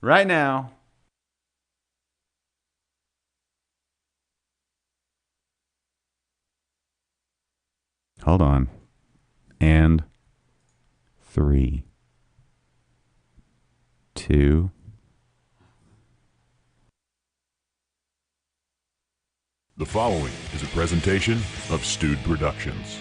Right now. Hold on. And 3, 2. The following is a presentation of Stewed Productions.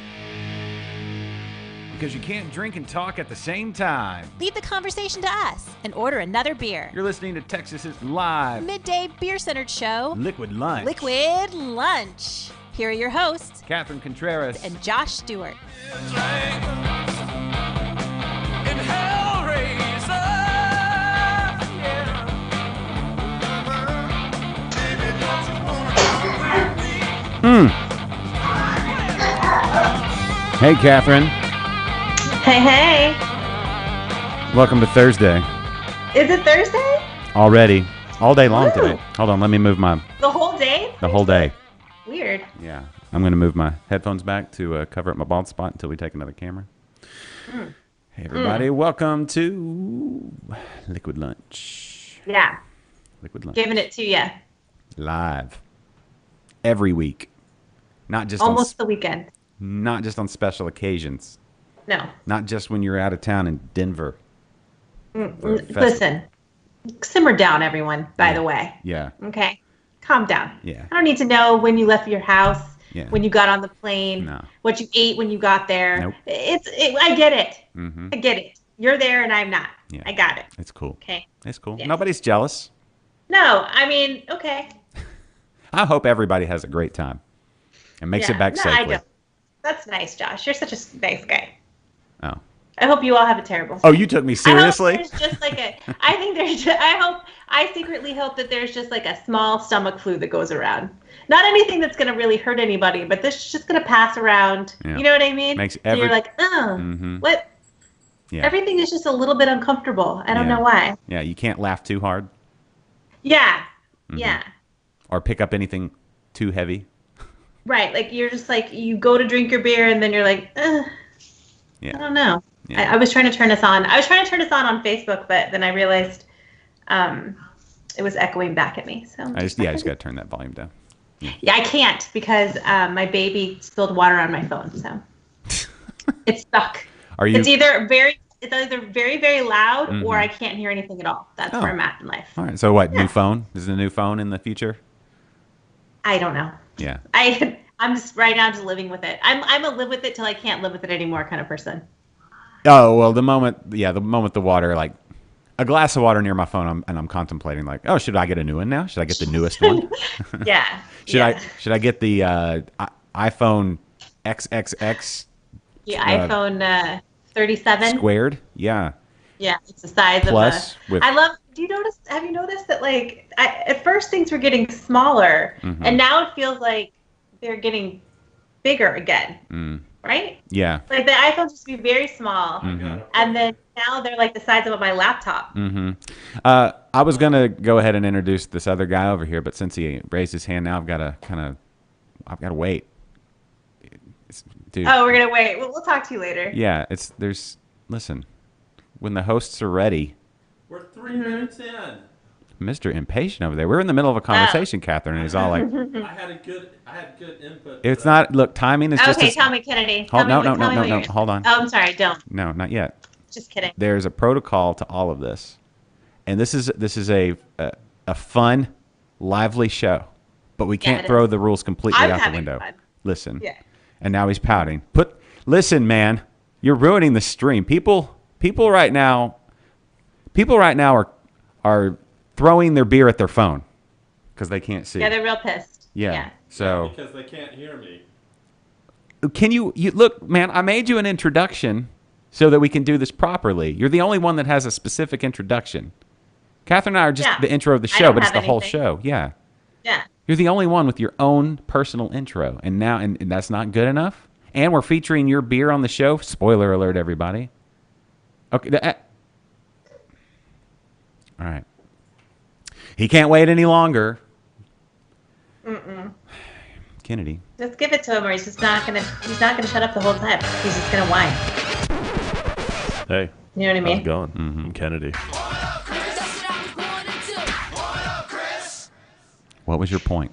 Because you can't drink and talk at the same time. Leave the conversation to us and order another beer. You're listening to Texas's live Midday beer-centered show, Liquid Lunch. Liquid Lunch. Here are your hosts, Catherine Contreras and Josh Stewart. Hey, Catherine. Hey, hey. Welcome to Thursday. Is it Thursday? Already. All day long Woo. today. Hold on, let me move my... The whole day? The whole day. Weird. Yeah. I'm going to move my headphones back to cover up my bald spot until we take another camera. Hey, everybody. Welcome to Liquid Lunch. Yeah. Liquid Lunch. Giving it to you. Live. Every week. Not just Almost the weekend. not just on special occasions. No. Not just when you're out of town in Denver. For a festival. Listen. Simmer down, everyone, by the way. Yeah. Okay? Calm down. Yeah. I don't need to know when you left your house, Yeah. when you got on the plane, No. what you ate when you got there. Nope. I get it. Mm-hmm. I get it. You're there and I'm not. Yeah. I got it. It's cool. Okay? It's cool. Yes. Nobody's jealous. No, I mean, okay. I hope everybody has a great time and makes it back no, safely. I don't. That's nice, Josh. You're such a nice guy. Oh. I hope you all have a terrible Oh, you took me seriously? I hope there's just like I secretly hope that there's just like a small stomach flu that goes around. Not anything that's going to really hurt anybody, but this is just going to pass around. Yeah. You know what I mean? Makes so you're like, oh, Mhm. what? Yeah. Everything is just a little bit uncomfortable. I don't Yeah. know why. Yeah, you can't laugh too hard Yeah. Mhm. Yeah. or pick up anything too heavy. Right. Like you're just like, you go to drink your beer and then you're like, Yeah. I don't know. Yeah. I was trying to turn this on. I was trying to turn this on Facebook, but then I realized it was echoing back at me. So I just got to turn that volume down. Yeah, I can't because my baby spilled water on my phone, so it's stuck. Are you It's either very very loud Mhm. or I can't hear anything at all. That's Oh. where I'm at in life. All right. So what, Yeah. new phone? Is it a new phone in the future? I don't know. Yeah. I'm just right now just living with it. I'm a live with it till I can't live with it anymore kind of person. Oh, well, the moment the water, like a glass of water near my phone, I'm contemplating like, oh, should I get a new one now? Should I get the newest one? Yeah. Should I get the iPhone XXX The iPhone 37? squared? Yeah. Yeah, it's the size Plus of with- I love. Have you noticed that like at first things were getting smaller, Mhm. and now it feels like they're getting bigger again, Mm. right? Yeah. Like the iPhones used to be very small, Mhm. and then now they're like the size of my laptop. Mm-hmm. I was gonna go ahead and introduce this other guy over here, but since he raised his hand now, I've got to wait. Dude. Oh, we're gonna wait. We'll talk to you later. Yeah. Listen, when the hosts are ready. We're 3 minutes in. Mr. Impatient over there. We're in the middle of a conversation, Catherine, and he's all like, I had good input. "It's not. Look, timing is just." Okay, tell me, Kennedy. Hold, Tell me no. what you're- Hold on. Oh, I'm sorry. Don't. No, not yet. Just kidding. There's a protocol to all of this, and this is a fun, lively show, but we can't it throw is. the rules completely I'm out the having window. fun. Listen. Yeah. And now he's pouting. Listen, man, you're ruining the stream. People right now are throwing their beer at their phone because they can't see. Yeah, they're real pissed. Yeah. So Because they can't hear me. can you look, man? I made you an introduction so that we can do this properly. You're the only one that has a specific introduction. Catherine and I are just Yeah. the intro of the I show, don't but it's the have whole anything. show. Yeah. Yeah. You're the only one with your own personal intro, and that's not good enough. And we're featuring your beer on the show. Spoiler alert, everybody. Okay. All right. He can't wait any longer. Kennedy. Just give it to him, or he's not gonna shut up the whole time. He's just gonna whine. Hey, You know what I how's it mean? going? I'm Kennedy. What was your point?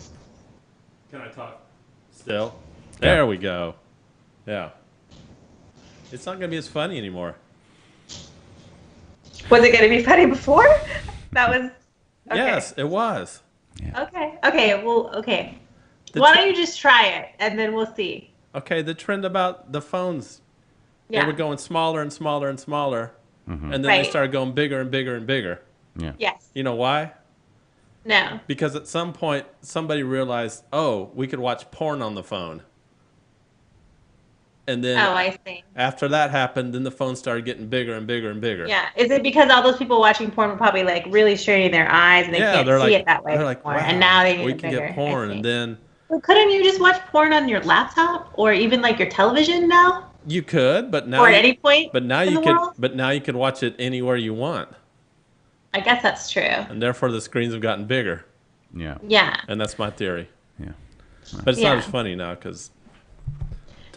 Can I talk still? There we go. Yeah. It's not going to be as funny anymore. Was it going to be funny before? That was. Okay. Yes, it was. Okay. Okay. Well. Okay. The Why tr- don't you just try it and then we'll see. Okay, the trend about the phones. They Yeah. were going smaller and smaller and smaller. And then they Right. started going bigger and bigger and bigger. Yeah. Yes. You know why? No. Because at some point, somebody realized, oh, we could watch porn on the phone. And then Oh, I see. after that happened, then the phone started getting bigger and bigger and bigger. Yeah. Is it because all those people watching porn were probably like really straining their eyes and they can't they're see like, it that way they're like, anymore? wow, And now they need we it can bigger. get porn, I see. and then Well, couldn't you just watch porn on your laptop or even like your television now? you could, but now Or at any point but now in you the could, world? but now you can watch it anywhere you want, I guess that's true. and therefore the screens have gotten bigger, Yeah. Yeah. and that's my theory. Yeah. But it's not Yeah. as funny now because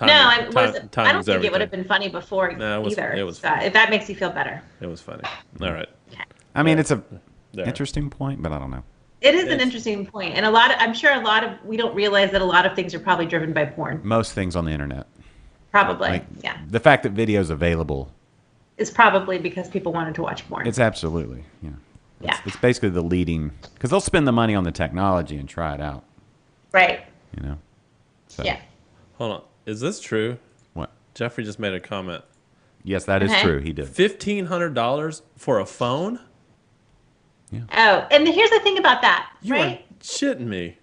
I don't think it would have been funny before No, either. it was so funny. if that makes you feel better. It was funny. All right. I mean, it's a There. interesting point, but I don't know. It is an It's- interesting point. And I'm sure we don't realize that a lot of things are probably driven by porn. Most things on the internet. Probably. Like, Yeah. The fact that video's available, It's probably because people wanted to watch porn. it's absolutely, Yeah. It's basically the leading, because they'll spend the money on the technology and try it out, Right. So, Yeah. Hold on. Is this true? What? Jeffrey just made a comment. Yes, that is Okay. true. He did. $1,500 for a phone? Oh, and here's the thing about that, You right? are shitting me.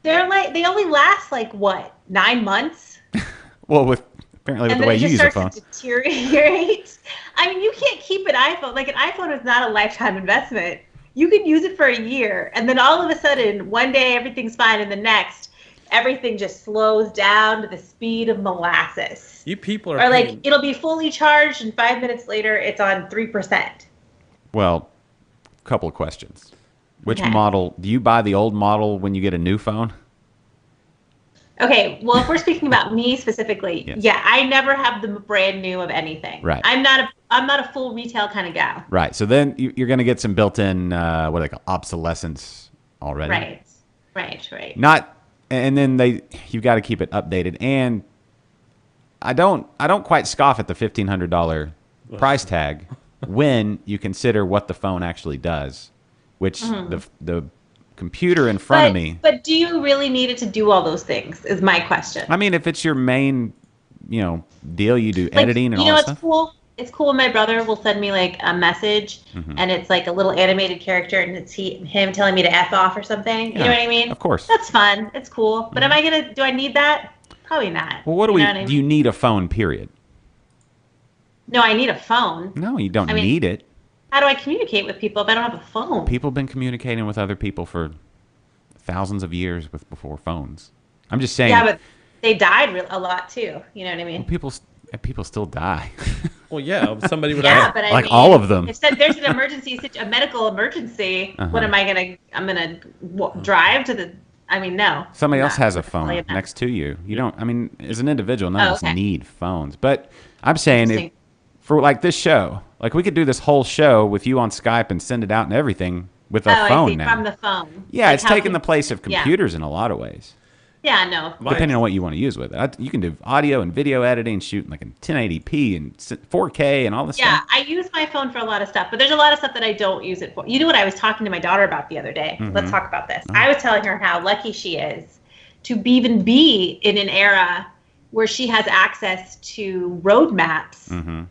They only last like what, 9 months? Well, apparently with And the then way it you just use a starts phone. to deteriorate. I mean, you can't keep an iPhone. Like an iPhone is not a lifetime investment. You can use it for a year, and then all of a sudden, one day everything's fine, and the next, everything just slows down to the speed of molasses. You people are Or like paying- it'll be fully charged, and 5 minutes later, it's on 3%. Well, couple of questions. Which Okay. model? Do you buy the old model when you get a new phone? Okay, well, if we're speaking about me specifically, Yes. yeah, I never have the brand new of anything. Right. I'm not a full retail kind of gal. Right. So then you're going to get some built-in, what do they call obsolescence already? Right. Not, and then you've got to keep it updated. And I don't quite scoff at the $1,500 price tag when you consider what the phone actually does, which the computer in front of me. But do you really need it to do all those things? Is my question. I mean, if it's your main, deal, you do Like, editing and all that what's stuff. cool? It's cool when my brother will send me like a message, Mm-hmm. and it's like a little animated character, and it's him telling me to F off or something. You know Yeah, what I mean? of course. That's fun. It's cool. But do I need that? Probably not. Well, what You know I do you mean? need a phone? Period. No, I need a phone. No, you don't I mean- need it. How do I communicate with people if I don't have a phone? People have been communicating with other people for thousands of years before phones. I'm just saying. Yeah, but they died a lot too. You know what I mean? People still die. Well, yeah, if somebody would Yeah, have. but I Like mean, all of them. If there's an emergency, a medical emergency, what am I gonna? I'm gonna drive to the. I mean, no. Somebody else Not has a really phone enough. next to you. You don't. I mean, as an individual, none of us okay. need phones. But I'm saying, Interesting. for like this show, like we could do this whole show with you on Skype and send it out and everything with a Oh, I phone see. now. From the phone. Yeah, Like it's how taking the place of yeah. computers in a lot of ways, Yeah, no. My- depending on what you want to use with it. You can do audio and video editing, shooting like in 1080p and 4K and all this Yeah, stuff. I use my phone for a lot of stuff, but there's a lot of stuff that I don't use it for. You know what I was talking to my daughter about the other day? Mm-hmm. Let's talk about this. I was telling her how lucky she is to even be in an era where she has access to roadmaps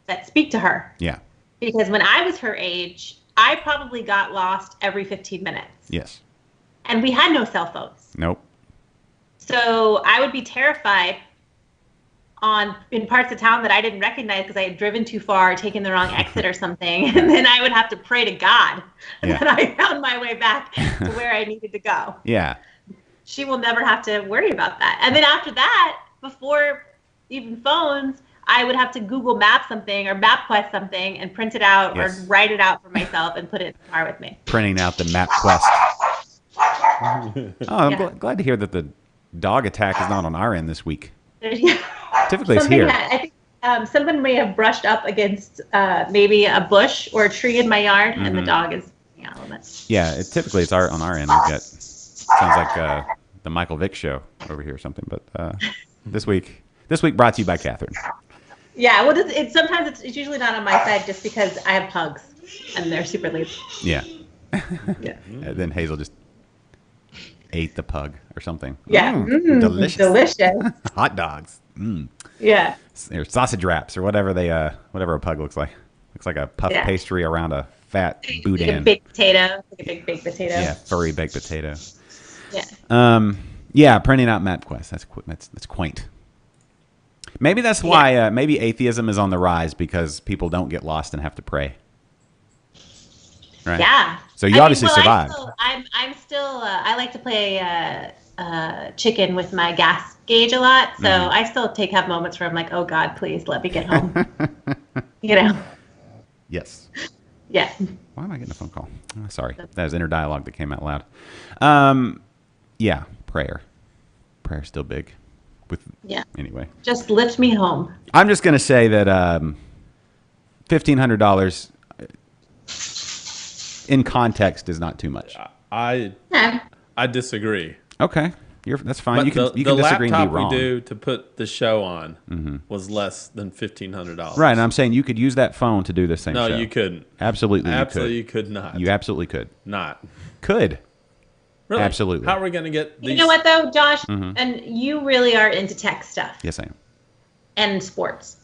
that speak to her. Yeah. Because when I was her age, I probably got lost every 15 minutes. Yes. And we had no cell phones. Nope. So I would be terrified in parts of town that I didn't recognize because I had driven too far, taken the wrong exit or something. And then I would have to pray to God Yeah. that I found my way back to where I needed to go. Yeah. She will never have to worry about that. And then after that, before even phones, I would have to Google Map something or MapQuest something and print it out Yes. or write it out for myself and put it in the car with me. Printing out the MapQuest. Oh, I'm Yeah. glad to hear that the dog attack is not on our end this week. There's- Typically it's Something here. I think someone may have brushed up against maybe a bush or a tree in my yard, and the dog is a little bit. Yeah, typically it's on our end. We've got Sounds like the Michael Vick show over here or something. But this week brought to you by Catherine. Yeah, well, sometimes it's usually not on my side just because I have pugs and they're super lazy. Yeah. Yeah. And then Hazel just ate the pug or something. Yeah. Delicious. Delicious. Hot dogs. Yeah. Or sausage wraps or whatever whatever a pug looks like. Looks like a puff pastry around a fat boudin. Like a baked potato. Like a big baked potato. Yeah, furry baked potato. Yeah. Yeah, printing out MapQuest. That's quaint. Maybe that's why maybe atheism is on the rise because people don't get lost and have to pray. Right? Yeah. So you obviously survived. I'm still. I like to play chicken with my gas gauge a lot, so I still have moments where I'm like, "Oh God, please let me get home." You know. Yes. Yeah. Why am I getting a phone call? Oh, sorry, that was inner dialogue that came out loud. Yeah, prayer. Prayer's still big. Anyway. Just lift me home. I'm just gonna say that $1,500 in context is not too much. I disagree. Okay, that's fine. But you can the disagree and be laptop wrong. we do to put the show on was less than $1,500. Right, and I'm saying you could use that phone to do the same show. No, you couldn't. Absolutely, You could not. You absolutely could. Not. Could. Really? Absolutely. How are we going to get these? You know what though, Josh? And you really are into tech stuff Yes, I am. and sports.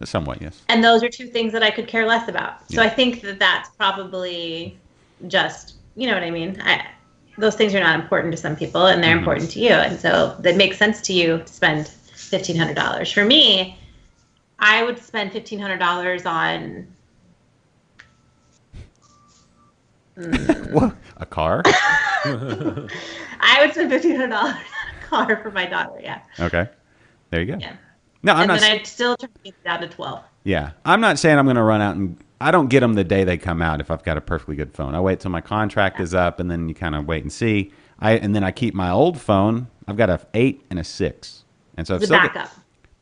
Somewhat, yes. And those are two things that I could care less about. So Yeah. I think that that's probably just, you know what I mean? Those things are not important to some people, and they're important to you. And so that makes sense to you to spend $1,500. For me, I would spend $1,500 on... What? A car? I would spend $1,500 on a car for my daughter, yeah. Okay. There you go. Yeah. No, I'm And not. then I'd still try to get it down to 12. Yeah, I'm not saying I'm going to run out and I don't get them the day they come out if I've got a perfectly good phone. I wait till my contract is up and then you kind of wait and see. And then I keep my old phone. I've got a 8 and a 6, and so The backup.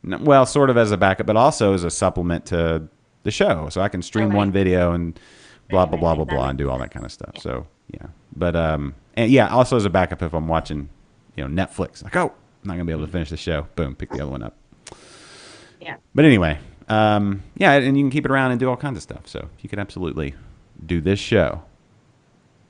Well, sort of as a backup, but also as a supplement to the show, so I can stream one video and blah blah blah blah blah and do all that kind of stuff. So yeah, but and yeah, also as a backup if I'm watching, Netflix. Like, oh, I'm not gonna be able to finish the show. Boom, pick the other one up. Yeah. But anyway, yeah, and you can keep it around and do all kinds of stuff. So you could absolutely do this show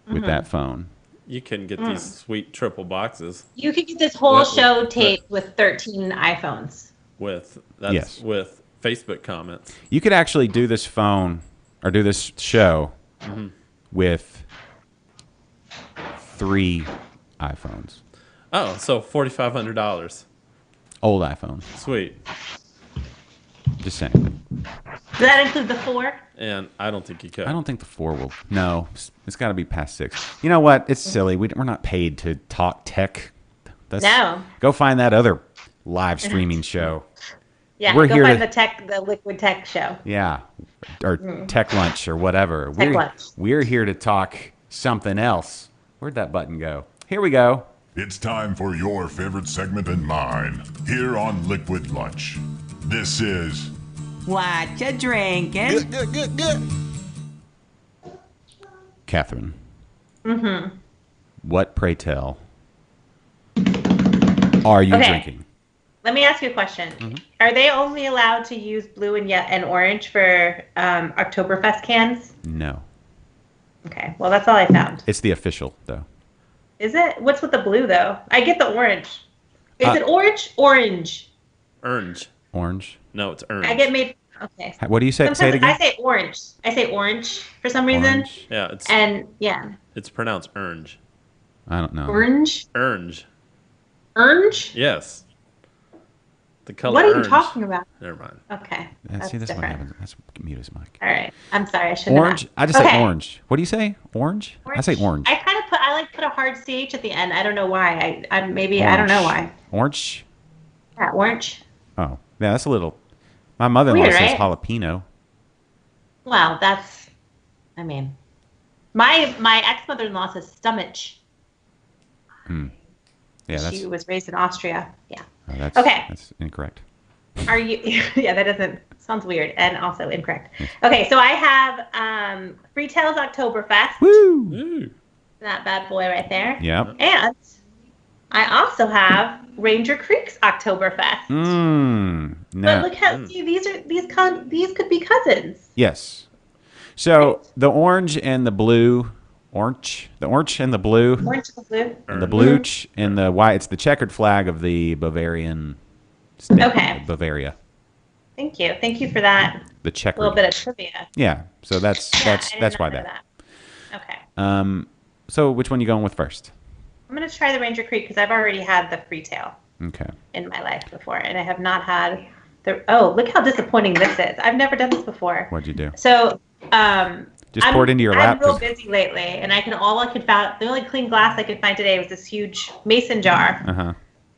with that phone. You can get these sweet triple boxes You could get this whole With- show with- taped with 13 iPhones. with Yes. with Facebook comments. You could actually do this phone or do this show with 3 iPhones, Oh, so $4,500. old iPhones. Sweet. Just saying. Does that include the 4? And I don't think you could. I don't think the 4 will. No, it's got to be past 6. You know what? It's silly. We're not paid to talk tech. No. Go find that other live streaming show. Yeah, We're go here find to- the Liquid Tech show. Yeah, or Tech Lunch or whatever. Lunch. We're here to talk something else. Where'd that button go? Here we go. It's time for your favorite segment and mine here on Liquid Lunch. This is What you drinking? Catherine. What, pray tell, are you Okay. drinking? Let me ask you a question. Are they only allowed to use blue and orange for Oktoberfest cans? No. Okay, well, that's all I found. It's the official, though. Is it? What's with the blue, though? I get the orange. Is it orange? Orange. Orange. Orange. No, it's orange. I get made... Okay. What do you say? Say it Sometimes again. I say orange. I say orange for some reason. Orange. Yeah, And, yeah. it's pronounced orange. I don't know. Orange? Orange. Orange? Yes. The color What are you orange. talking about? Never mind. Okay. See, this one different. happens. Let's mute his mic. All right. I'm sorry. I shouldn't Orange. have. I just Okay. say orange. What do you say? Orange? I say orange. I kind of put a hard CH at the end. I don't know why. I don't know why. Orange. Yeah, orange. Oh, yeah. That's a little. My mother-in-law Weird, says right? jalapeno. Well, that's. I mean, my ex-mother-in-law says stomach. Yeah, that's. She was raised in Austria. Yeah. That's Okay. That's incorrect. Are you? Yeah, that doesn't sounds weird and also incorrect. Okay, so I have Free Tales Oktoberfest. Woo! Ooh. That bad boy right there. Yep. And I also have Ranger Creek's Oktoberfest. Mmm. But No. look how see these could be cousins. Yes. So Right. the orange and the blue, the orange and the blue, Orange and blue. and the bluch and the white. It's the checkered flag of the Bavarian state. Okay. Bavaria. Thank you for that The checkered. little bit of trivia. Yeah. So that's I did that's not why know that. Okay. So which one you going with first? I'm gonna try the Ranger Creek because I've already had the Freetail Okay. in my life before, and I have not had the. Oh, look how disappointing this is! I've never done this before. What'd you do? So, Just pour it into your lap. I'm real 'cause- busy lately, and the only clean glass I could find today was this huge mason jar, Uh-huh.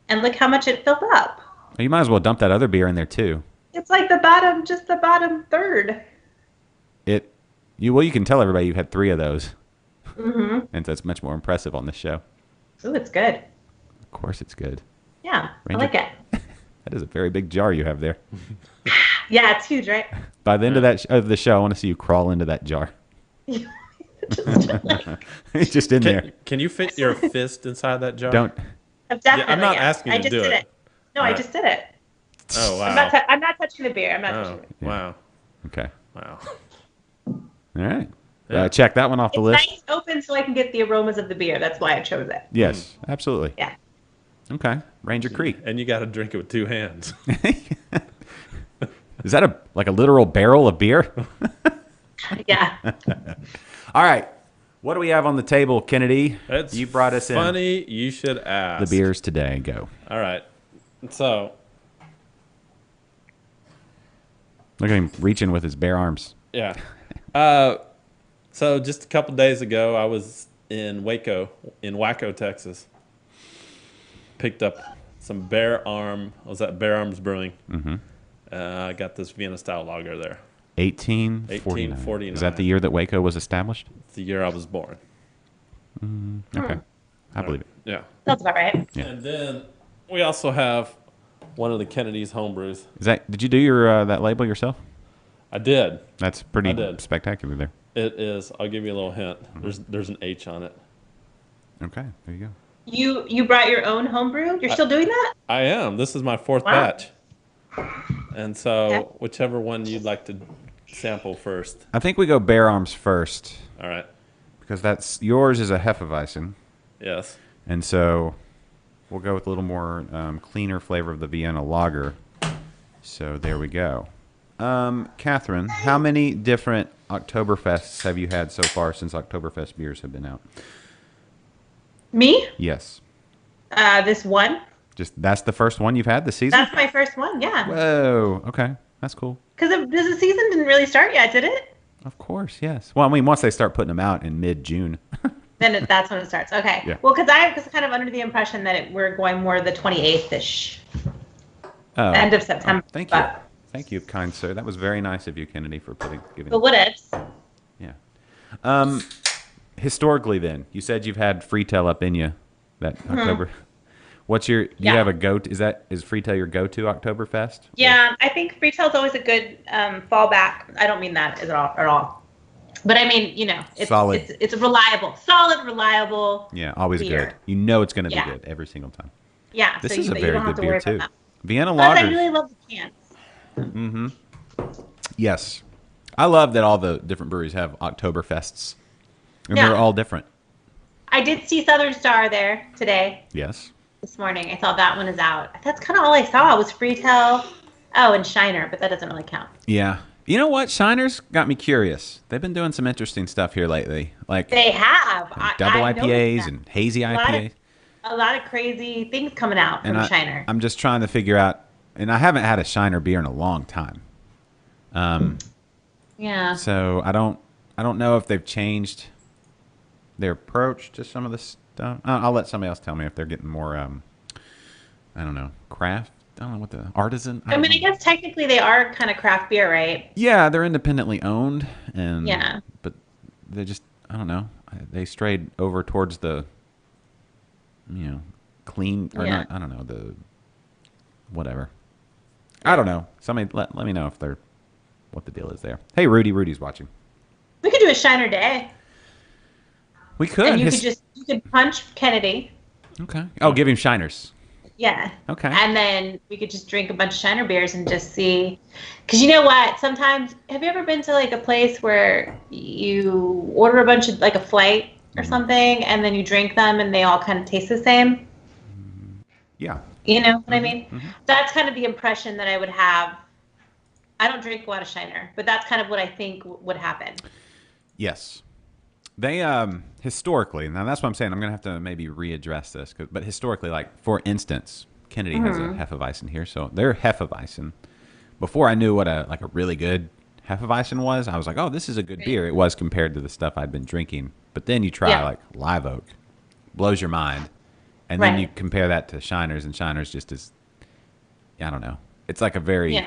and look how much it filled up. You might as well dump that other beer in there too. It's like just the bottom third. You can tell everybody you've had 3 of those, Mm-hmm. and that's much more impressive on this show. Ooh, it's good. Of course, it's good. Yeah, Ranger- I like it. That is a very big jar you have there. Yeah, it's huge, right? By the end of the show, I want to see you crawl into that jar. It's just in there. Can you fit your fist inside that jar? Don't. Definitely, I'm not yes. asking you I to just do did it. No, I Alright. just did it. Oh I'm wow. not touching the beer. I'm not touching Oh it. wow. Okay. Wow. All right. Yeah. Check that one off the It's list. nice open so I can get the aromas of the beer. That's why I chose it. Yes, absolutely. Yeah. Okay. Ranger Creek. And you got to drink it with 2 hands. Is that a literal barrel of beer? Yeah. All right. What do we have on the table, Kennedy? It's You brought us in funny you should ask. the beers today. Go. All right. So Look at him reaching with his bare arms. yeah. So just a couple days ago, I was in Waco, Texas. Picked up some Bear Arm. I was at Bear Arms Brewing. Mm-hmm. I got this Vienna style lager there. 1849. 1849. Is that the year that Waco was established? It's the year I was born. Okay. I believe it. Yeah. That's about right. Yeah. And then we also have one of the Kennedy's homebrews. Did you do your that label yourself? I did. That's pretty I did. spectacular there. It is. I'll give you a little hint. There's an H on it. Okay. There you go. You brought your own homebrew? You're still doing that? I am. This is my 4th Wow. batch. And so Okay. whichever one you'd like to sample first. I think we go Bear Arms first All right. because yours is a Hefeweizen. Yes. And so we'll go with a little more cleaner flavor of the Vienna lager. So there we go. Catherine, how many different Oktoberfests have you had so far since Oktoberfest beers have been out? Me? Yes. This one? That's the first one you've had this season? That's my first one, yeah. Whoa. Okay. That's cool. Because the season didn't really start yet, did it? Of course, yes. Well, I mean, once they start putting them out in mid-June. Then that's when it starts. Okay. Yeah. Well, because I was kind of under the impression that we're going more the 28th-ish, Oh, end of September. thank you. But Thank you, kind sir. That was very nice of you, Kennedy, for giving. the what ifs. Yeah. Historically, then you said you've had Freetail up in you that October. What's your? Do you Yeah. have a go? Is Freetail your go-to Oktoberfest? Yeah, I think Freetail's always a good fallback. I don't mean that at all. But I mean, it's Solid. It's a solid, reliable. Yeah, always Beer. good. You know it's going to be Yeah. good every single time. Yeah. This so is a you very don't have good to beer worry too. about that. Vienna Plus, I lagers. really love the cans. Yes, I love that all the different breweries have Oktoberfests, and Yeah. they're all different. I did see Southern Star there today, Yes. this morning. I saw that one is out. That's kind of all I saw was Freetail. Oh, and Shiner, but that doesn't really count. Yeah. You know what? Shiner's got me curious. They've been doing some interesting stuff here lately, like They have. double I noticed IPAs that. and hazy lot of- IPAs. A lot of crazy things coming out from And Shiner. I'm just trying to figure out, and I haven't had a Shiner beer in a long time. Yeah. So I don't know if they've changed their approach to some of this stuff. I'll let somebody else tell me if they're getting more, I don't know, craft. I don't know what the artisan. I don't mean, I know. guess technically they are kind of craft beer, right? Yeah, they're independently owned, and Yeah. but they just, I don't know, they strayed over towards the, clean or Yeah. not. I don't know, the whatever. I don't know. Somebody let me know if they're what the deal is there. Hey, Rudy's watching. We could do a Shiner Day. We could. And you could punch Kennedy. Okay. Oh, give him shiners. You could punch Kennedy. Okay. Oh, give him shiners. Yeah. Okay. And then we could just drink a bunch of Shiner beers and just see. Because you know what? Sometimes, have you ever been to like a place where you order a bunch of, like a flight or something, and then you drink them and they all kind of taste the same? Yeah. You know what I mean? That's kind of the impression that I would have. I don't drink a lot of Shiner, but that's kind of what I think would happen. Yes. They historically, now that's what I'm saying. I'm gonna have to maybe readdress this, but historically, like for instance, Kennedy has a Hefeweizen here, so they're Hefeweizen. Before I knew what a really good Hefeweizen was, I was like, oh, this is a good beer. It was compared to the stuff I'd been drinking. But then you try like Live Oak, blows your mind, and then you compare that to Shiners, and Shiners just is, I don't know. It's like a very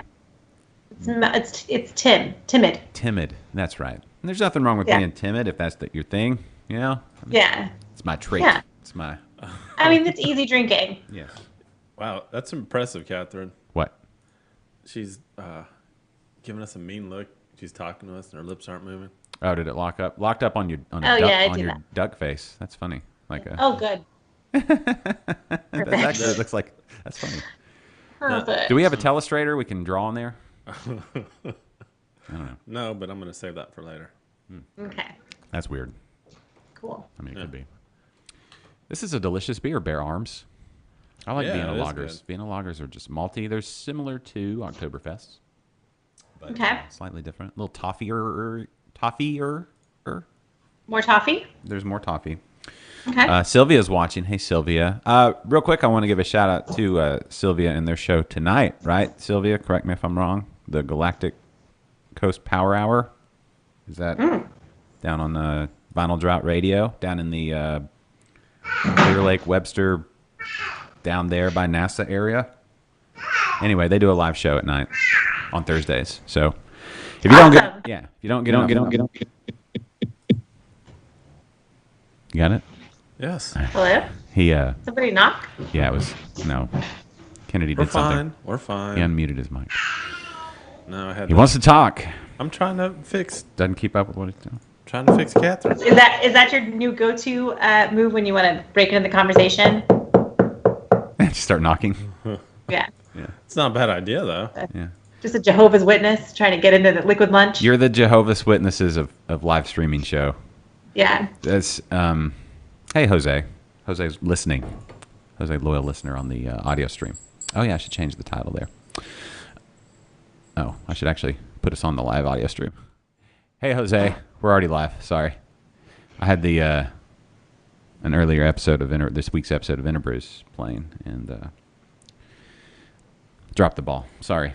It's timid. Timid. That's right. And there's nothing wrong with being timid if that's your thing. You know. Yeah. It's my trait. Yeah. It's my. I mean, it's easy drinking. Yes. Wow, that's impressive, Catherine. What? She's giving us a mean look. She's talking to us, and her lips aren't moving. Oh, did it lock up? Locked up on your duck face. That's funny. Like a. Oh, good. That's actually, it looks like that's funny. Perfect. Do we have a telestrator we can draw on there? I don't know. No, but I'm going to save that for later. Okay. That's weird. Cool. I mean, it could be. This is a delicious beer, Bear Arms. I like Vienna it is lagers. good. Vienna lagers are just malty. They're similar to Oktoberfest, but slightly different. A little toffee-er. More toffee? There's more toffee. Okay. Sylvia's watching. Hey, Sylvia. Real quick, I want to give a shout out to Sylvia and their show tonight, right? Sylvia, correct me if I'm wrong. The Galactic Coast Power Hour. Is that down on the Vinyl Drought Radio, down in the Clear Lake, Webster, down there by NASA area? Anyway, they do a live show at night on Thursdays. So if you don't get, if you don't get on. You got it? Yes. Hello? He Somebody knock? yeah, it was no. Kennedy We're did something. fine. We're fine. He unmuted his mic. No, I had. He wants to talk. I'm trying to fix. Doesn't keep up with what he's doing. Trying to fix Catherine. Is that your new go-to move when you want to break into the conversation? Just start knocking. Yeah. It's not a bad idea though. Yeah. Just a Jehovah's Witness trying to get into the Liquid Lunch. You're the Jehovah's Witnesses of live streaming show. Yeah. That's hey Jose. Jose's listening. Jose, loyal listener on the audio stream. Oh yeah, I should change the title there. Oh, I should actually put us on the live audio stream. Hey Jose, we're already live. Sorry, I had the an earlier episode of this week's episode of Interbrews playing and dropped the ball. Sorry.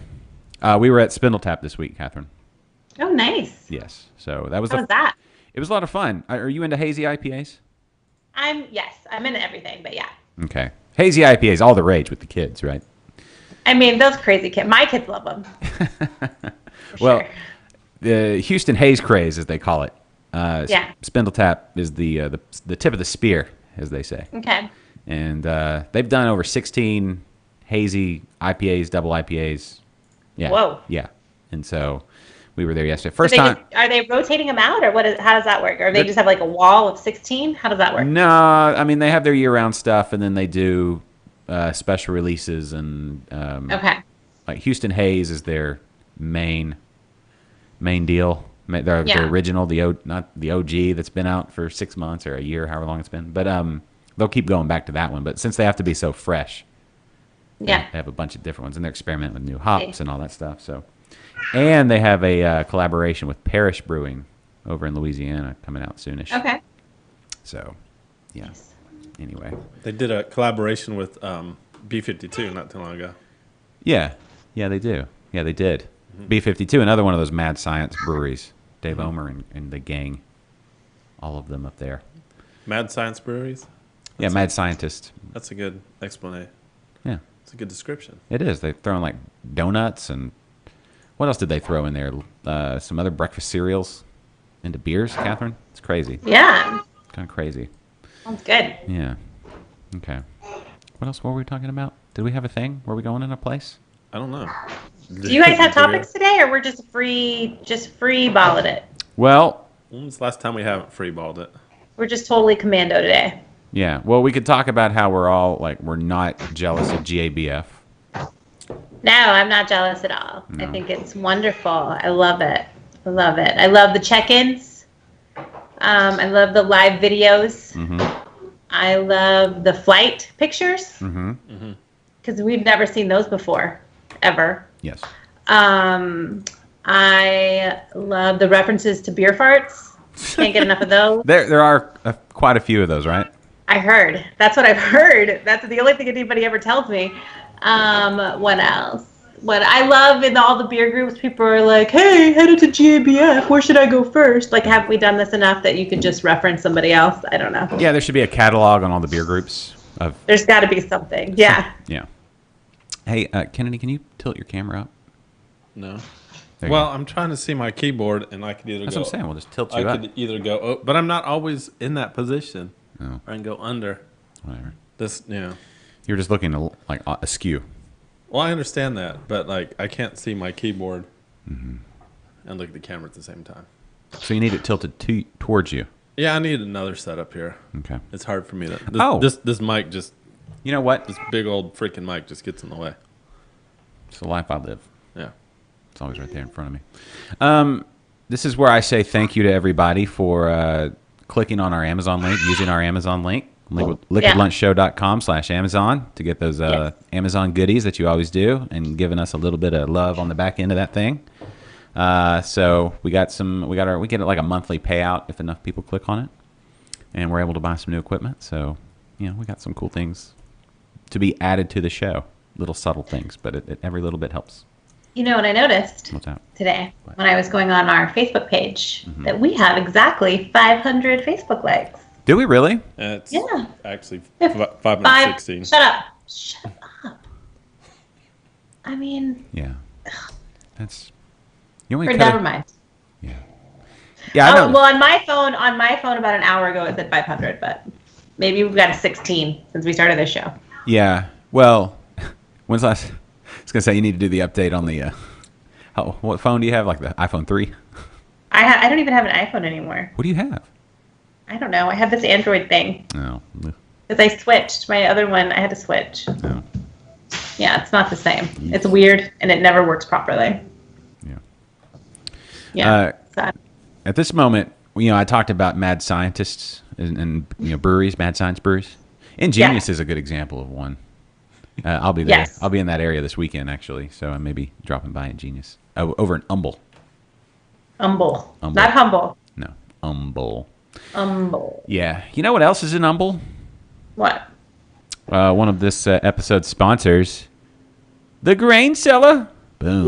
We were at Spindletap this week, Catherine. Oh, nice. Yes, so that was How was that? It was a lot of fun. Are you into hazy IPAs? Yes, I'm into everything, but yeah. Okay, hazy IPAs, all the rage with the kids, right? I mean, those crazy kids. My kids love them. Well, Sure. the Houston Haze Craze, as they call it. Yeah. Spindletap is the tip of the spear, as they say. Okay. And they've done over 16 hazy IPAs, double IPAs. Yeah. Whoa. Yeah. And so we were there yesterday. So First time. are they rotating them out, or how does that work? Or they just have like a wall of 16? How does that work? No, I mean, they have their year-round stuff, and then they do special releases. And Okay. like Houston Haze is their main deal. Their original, not the OG that's been out for 6 months or a year, however long it's been. But they'll keep going back to that one. But since they have to be so fresh, Yeah. they have a bunch of different ones, and they're experimenting with new hops and all that stuff. So, and they have a collaboration with Parish Brewing over in Louisiana coming out soonish. Okay. So, yeah. Anyway, They did a collaboration with B52 not too long ago. yeah, they do. Yeah, they did. B52, another one of those mad science breweries. Dave Omer and the gang, all of them up there. Mad Science Breweries. Yeah, mad scientist. That's a good explanation. Yeah, It's a good description. it is. They throw in like donuts and what else did they throw in there? Some other breakfast cereals into beers, Catherine. It's crazy. Yeah. Kind of crazy. Sounds good. Yeah. Okay. What else were we talking about? Did we have a thing? Were we going in a place? I don't know. Do you guys have topics today, or we're just free balling it? Well, When was the last time we haven't freeballed it? We're just totally commando today. Yeah. Well, we could talk about how we're not jealous of GABF. No, I'm not jealous at all. I think it's wonderful. I love it. I love it. I love the check-ins. I love the live videos. I love the flight pictures. Because we've never seen those before, ever. Yes. I love the references to beer farts. Can't get enough of those. There are quite a few of those, right? I heard. That's what I've heard. That's the only thing anybody ever tells me. What else? What I love in all the beer groups, people are like, "Hey, headed to GABF. Where should I go first?" Like, have we done this enough that you could just reference somebody else? I don't know. Yeah, there should be a catalog on all the beer groups of. There's got to be something. Yeah. Yeah. Hey, Kennedy, can you tilt your camera up? No. There you Well, go. I'm trying to see my keyboard, and I could either That's go. what I'm saying. We'll just tilt I you up. could either go, but I'm not always in that position. Oh, I can go under whatever. this. You're just looking like askew. Well, I understand that, but like I can't see my keyboard and look at the camera at the same time. So you need it tilted towards you. Yeah, I need another setup here. Okay. It's hard for me to. Oh. This mic just You know what? this big old freaking mic just gets in the way. It's the life I live. Yeah. It's always right there in front of me. This is where I say thank you to everybody for clicking on our Amazon link, using our Amazon link, liquidlunchshow.com/Amazon to get those Yes. Amazon goodies that you always do, and giving us a little bit of love on the back end of that thing. So we get like a monthly payout if enough people click on it, and we're able to buy some new equipment. So we got some cool things to be added to the show. Little subtle things, but every little bit helps. You know what I noticed What's that? today when I was going on our Facebook page? That we have exactly 500 Facebook likes. Do we really? It's Yeah. actually Yeah. 516. Shut up. Shut up. I mean, Yeah. That's. You only or cut never it- mind. Yeah. Yeah, I know. Well, on my phone about an hour ago it said 500, but maybe we've got a 16 since we started this show. Yeah. Well, when's last? I was gonna say you need to do the update on the. What phone do you have? Like the iPhone 3? I don't even have an iPhone anymore. What do you have? I don't know. I have this Android thing No. because I switched my other one. I had to switch. No. Yeah, it's not the same. It's weird and it never works properly. Yeah. Yeah. Sad. At this moment, I talked about mad scientists and breweries, mad science breweries. Ingenious is a good example of one. I'll be there. Yes. I'll be in that area this weekend, actually. So I may be dropping by Ingenious. Over in Humble. Humble. Humble. Not humble. No, Humble. Humble. Yeah. You know what else is in Humble? What? One of this episode's sponsors, the Grain Cellar. Boom.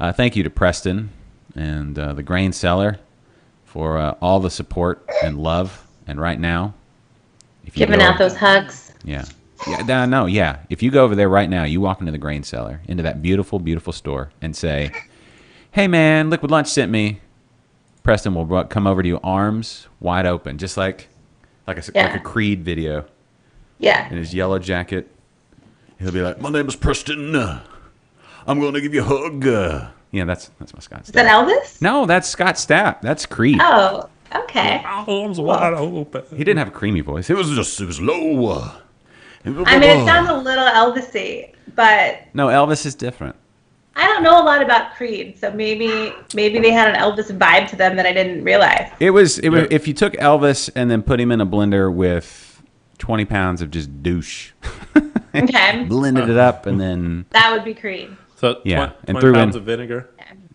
Yeah. Thank you to Preston and the Grain Cellar for all the support and love. And right now, if you Giving go- out those hugs. Yeah. Yeah. No. Yeah. If you go over there right now, you walk into the Grain Cellar, into that beautiful, beautiful store, and say, "Hey, man, Liquid Lunch sent me." Preston will come over to you, arms wide open, just like a Creed video Yeah. in his yellow jacket. He'll be like, "My name is Preston. I'm going to give you a hug." Yeah, that's my Scott Is that Stapp. Elvis? No, that's Scott Stapp. That's Creed. Oh, okay. Arms wide open. He didn't have a creamy voice. It was low. I mean, it sounds a little Elvis-y, but No, Elvis is different. I don't know a lot about Creed, so maybe they had an Elvis vibe to them that I didn't realize. It was if you took Elvis and then put him in a blender with 20 pounds of just douche, Okay. blended it up, and then That would be Creed. So Yeah, 20, and 20 threw pounds in- of vinegar.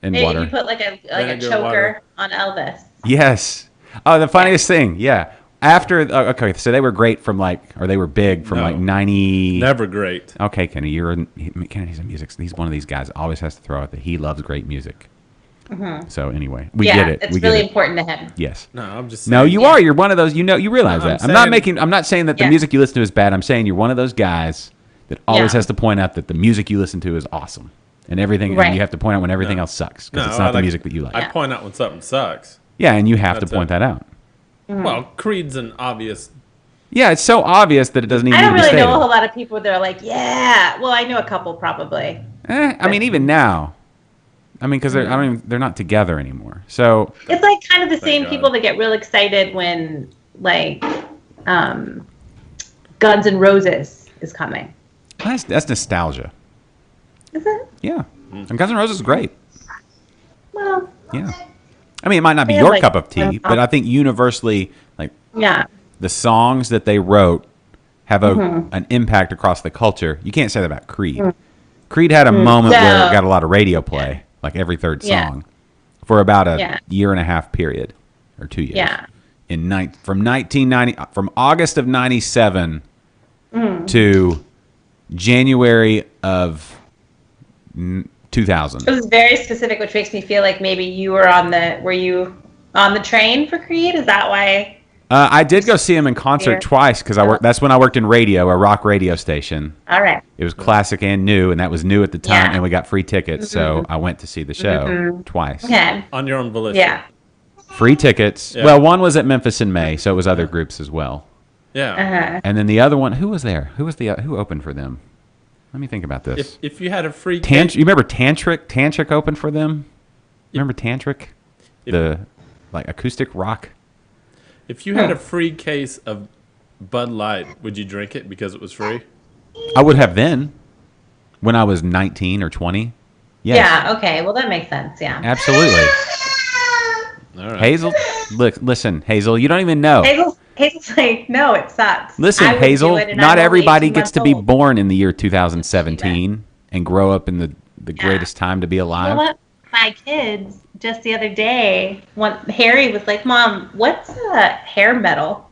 and Maybe water. you put like a Vinegar, choker water. on Elvis. Yes. Oh, the funniest thing. Yeah. After okay, so they were great from they were big from No. 90. Never great. Okay, Kenny, Kennedy's a music. He's one of these guys. Always has to throw out that he loves great music. So anyway, we Yeah, get it. it's we really get it. important to him. Yes. No, I'm just No, saying. you are. You're one of those. You realize No, I'm that. I'm not saying- I'm not saying that the Yeah. music you listen to is bad. I'm saying you're one of those guys that always Yeah. has to point out that the music you listen to is awesome, and everything. Right. And you have to point out when everything No. else sucks because No, it's not I the like- music that you like. I Yeah. point out when something sucks. Yeah, and you have That's to point it. that out. Well, Creed's an obvious. Yeah, it's so obvious that it doesn't even I need don't to be really stated. know a whole lot of people that are like, yeah. Well, I know a couple probably. I mean, even now. I mean, because they're not together anymore. So It's like kind of the same God. people that get real excited when like Guns N' Roses is coming. that's nostalgia. Is it? Yeah, and Guns N' Roses is great. Well, Yeah, I mean, it might not be They have, your like, cup of tea, but I think universally, like yeah. the songs that they wrote have Mm-hmm. an impact across the culture. You can't say that about Creed. Creed had a moment where it No. got a lot of radio play, like every third Yeah. song, for about a Yeah. year and a half period, or 2 years. Yeah. From 1990, from August of '97 to January of 2000. It was very specific, which makes me feel like maybe you were were you on the train for Creed? Is that why? I did go see him in concert Here. twice because that's when I worked in radio, a rock radio station. All right. It was classic and new, and that was new at the time, Yeah. and we got free tickets, so I went to see the show twice. Okay. On your own volition. Yeah. Free tickets. Yeah. Well, one was at Memphis in May, so it was other groups as well. Yeah. Uh-huh. And then the other one, who was there? Who opened for them? Let me think about this. If you had a free You remember Tantric? Tantric opened for them. Remember Tantric? If- The like acoustic rock. if you had a free case of Bud Light, would you drink it because it was free? I would have then, when I was 19 or 20. Yes, Yeah. Okay. Well, that makes sense. Yeah. absolutely. All right. Hazel, look, listen, Hazel, you don't even know. Hazel's like, no, it sucks. Listen, I would Hazel, do it, and not I'm only everybody 18 gets to months be old. born in the year 2017 and grow up in the greatest time to be You alive. know what? My kids just the other day, Harry was like, "Mom, what's a hair metal?"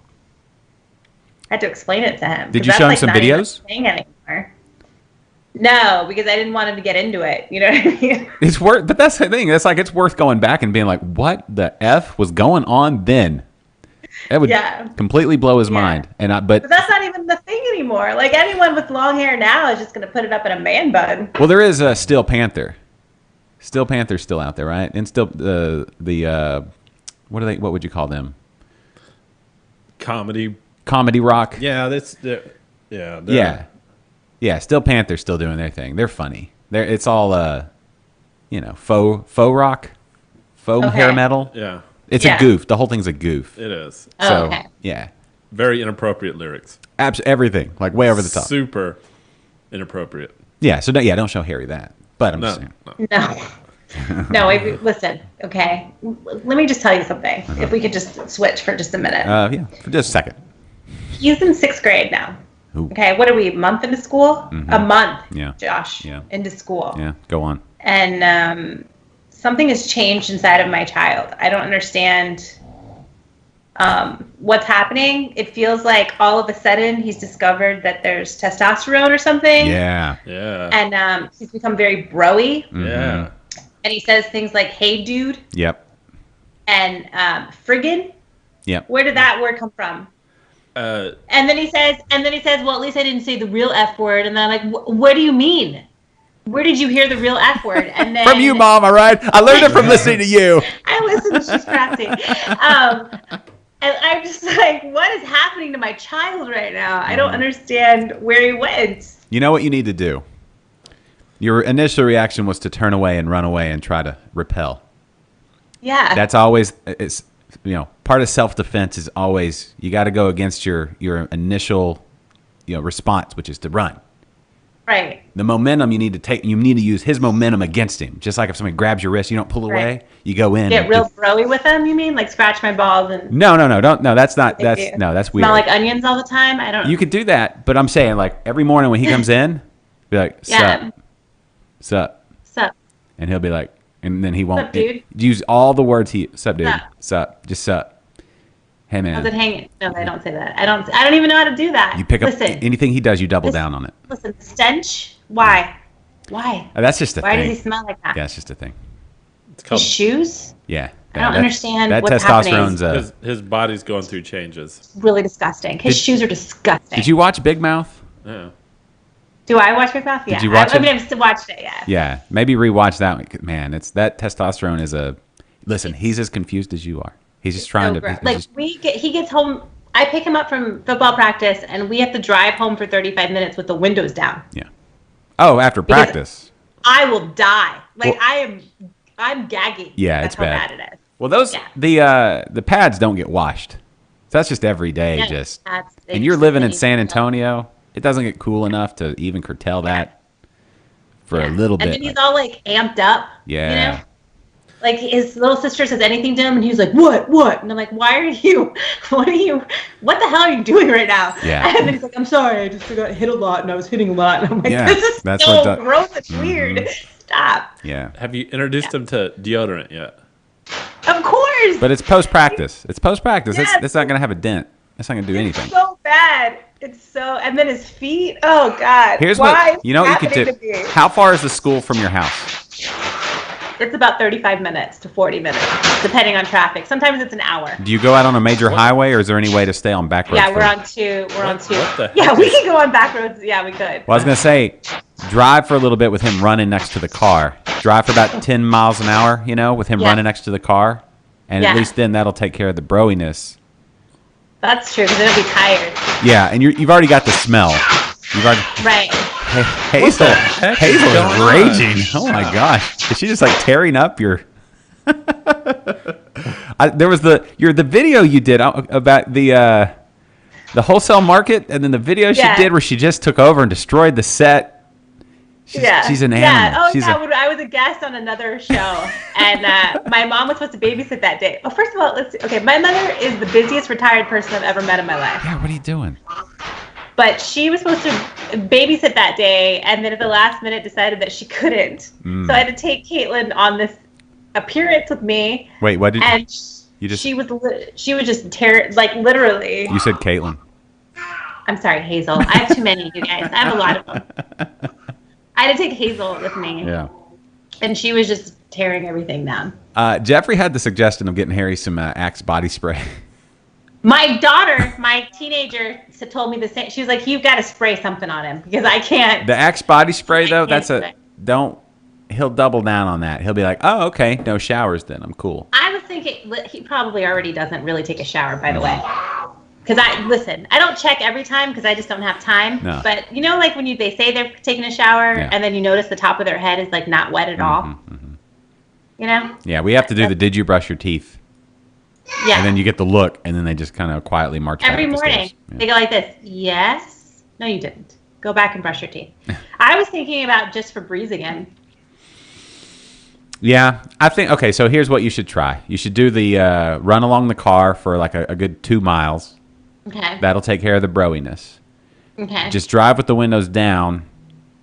I had to explain it to him. Did 'cause you that's, show him like, some not even a videos? thing anymore. No, because I didn't want him to get into it. You know what I mean? It's worth, but that's the thing. It's like it's worth going back and being like, what the f was going on then? That would Yeah. completely blow his Yeah. mind. But But that's not even the thing anymore. Like anyone with long hair now is just going to put it up in a man bun. well, there is a Steel Panther. Steel Panther's still out there, right? And still what would you call them? Comedy. Comedy rock. Yeah, Yeah. Steel Panther's still doing their thing. They're funny. It's all faux rock, faux Okay. hair metal. Yeah, It's Yeah. a goof. The whole thing's a goof. it is. Oh, So okay. yeah, Very inappropriate lyrics. everything like way over the top. Super inappropriate. Yeah. So don't show Harry that. But I'm just No, saying. no. No. Listen. Okay. Let me just tell you something. If we could just switch for just a minute. Yeah, for just a second. He's in 6th grade now. Ooh. Okay. What are we? A month into school? A month. Yeah. Josh. Yeah. Into school. Yeah. Go on. And something has changed inside of my child. I don't understand what's happening. It feels like all of a sudden he's discovered that there's testosterone or something. Yeah. Yeah. And he's become very bro-y. Yeah. And he says things like, "Hey, dude," Yep. and "friggin." Yep. Where did that word come from? And then he says, "Well, at least I didn't say the real F word." And then I'm like, "What do you mean? Where did you hear the real F word?" And then From you, Mom. All right. I learned it from listening to you. I listened. She's crafty. And I'm just like, what is happening to my child right now? I don't understand where he went. You know what you need to do? Your initial reaction was to turn away and run away and try to repel. Yeah. That's always part of self-defense is always you got to go against your initial response, which is to run. right. The momentum you need to use his momentum against him. Just like if somebody grabs your wrist, you don't pull away, Right. you go in. Get real bro-y with him, you mean? Like scratch my balls and No, that's not They do. that's weird. smell like onions all the time? I don't You could do that, but I'm saying like every morning when he comes in, be like, Yeah. sup, Sup. and he'll be like, and then he won't Sup, dude? use all the words sup, dude, Sup. sup, just sup. Hey How's it man, hanging? No, I don't say that. I don't even know how to do that. you pick up Listen, anything he does, you double This- down on it. Listen, stench? Why? That's just a Why thing. does he smell like that? Yeah, it's just a thing. It's His called shoes? Yeah, I don't understand that what's testosterone's. his body's going through changes. Really disgusting. His Did- shoes are disgusting. Did you watch Big Mouth? Yeah. Do I watch Big Mouth? Yeah. you watch I mean, it? I've still watched it, yeah. Yeah, maybe rewatch that one. Man, it's that testosterone is a. Listen, he's as confused as you are. He's just trying So to. gross. he's Like just- he gets home. I pick him up from football practice, and we have to drive home for 35 minutes with the windows down. yeah. Oh, after Because- practice. I will die. Like Well- I'm gagging. Yeah, That's it's bad. how bad it is. Well, those Yeah. the pads don't get washed. So that's just every day, Yeah, just. that's- they And you're just- living in they- San Antonio. It doesn't get cool enough to even curtail that for a little bit. And then he's all like amped up. Yeah. You know? Like his little sister says anything to him, and he's like, "What? And I'm like, "Why are you? What the hell are you doing right now?" Yeah. And then he's like, "I'm sorry, I just got hit a lot, and I was hitting a lot." And I'm like, Yeah, "This is that's so what the- gross and weird. Stop." Yeah. Have you introduced him to deodorant yet? Of course. But it's post practice. It's post practice. Yes. That's not going to have a dent. That's not going to do anything. So bad. It's so. And then his feet. Oh God. Here's Why what you know. What you could happening do. to me? How far is the school from your house? It's about 35 minutes to 40 minutes, depending on traffic. Sometimes it's an hour. Do you go out on a major highway, or is there any way to stay on back roads? Yeah, for- we're on two. We're on What- two. what the Yeah, heck we is- can go on back roads. Yeah, we could. Well, I was going to say, drive for a little bit with him running next to the car. Drive for about 10 miles an hour, you know, with him Yeah. running next to the car. And at Yeah. least then that'll take care of the broiness. That's true, because then it'll be tired. Yeah, and you've already got the smell. You've already. Right. Hazel, heck is Hazel is going on? raging. Oh my gosh, is she just like tearing up your? There was the video you did about the wholesale market, and then the video Yeah. she did where she just took over and destroyed the set. She's an animal. Yeah. Oh, She's yeah. a- When I was a guest on another show, and my mom was supposed to babysit that day. Well, first of all, let's see. Okay, my mother is the busiest retired person I've ever met in my life. yeah, what are you doing? But she was supposed to babysit that day, and then at the last minute decided that she couldn't. Mm. So I had to take Caitlin on this appearance with me, Wait, what did and you just? she was just like literally. You said Caitlin. I'm sorry, Hazel. I have too many, you guys. I have a lot of them. I had to take Hazel with me, Yeah. and she was just tearing everything down. Jeffrey had the suggestion of getting Harry some Axe body spray. My daughter, my teenager, told me the same. She was like, "You've got to spray something on him because I can't." The Axe body spray though, I that's can't a do it. don't. He'll double down on that. He'll be like, "Oh, okay, no showers then. I'm cool." I was thinking he probably already doesn't really take a shower, by the way. Because I don't check every time because I just don't have time. No. But you know, like when they say they're taking a shower Yeah. and then you notice the top of their head is like not wet at all. You know? Yeah, we have to do the "Did you brush your teeth?" Yeah. And then you get the look, and then they just kind of quietly march back Every up the morning stairs. they go like this. Yes. No, you didn't. Go back and brush your teeth. I was thinking about just for Breeze again. Yeah, I think. Okay, so here's what you should try. You should do the run along the car for like a good 2 miles. Okay. That'll take care of the broiness. Okay. Just drive with the windows down,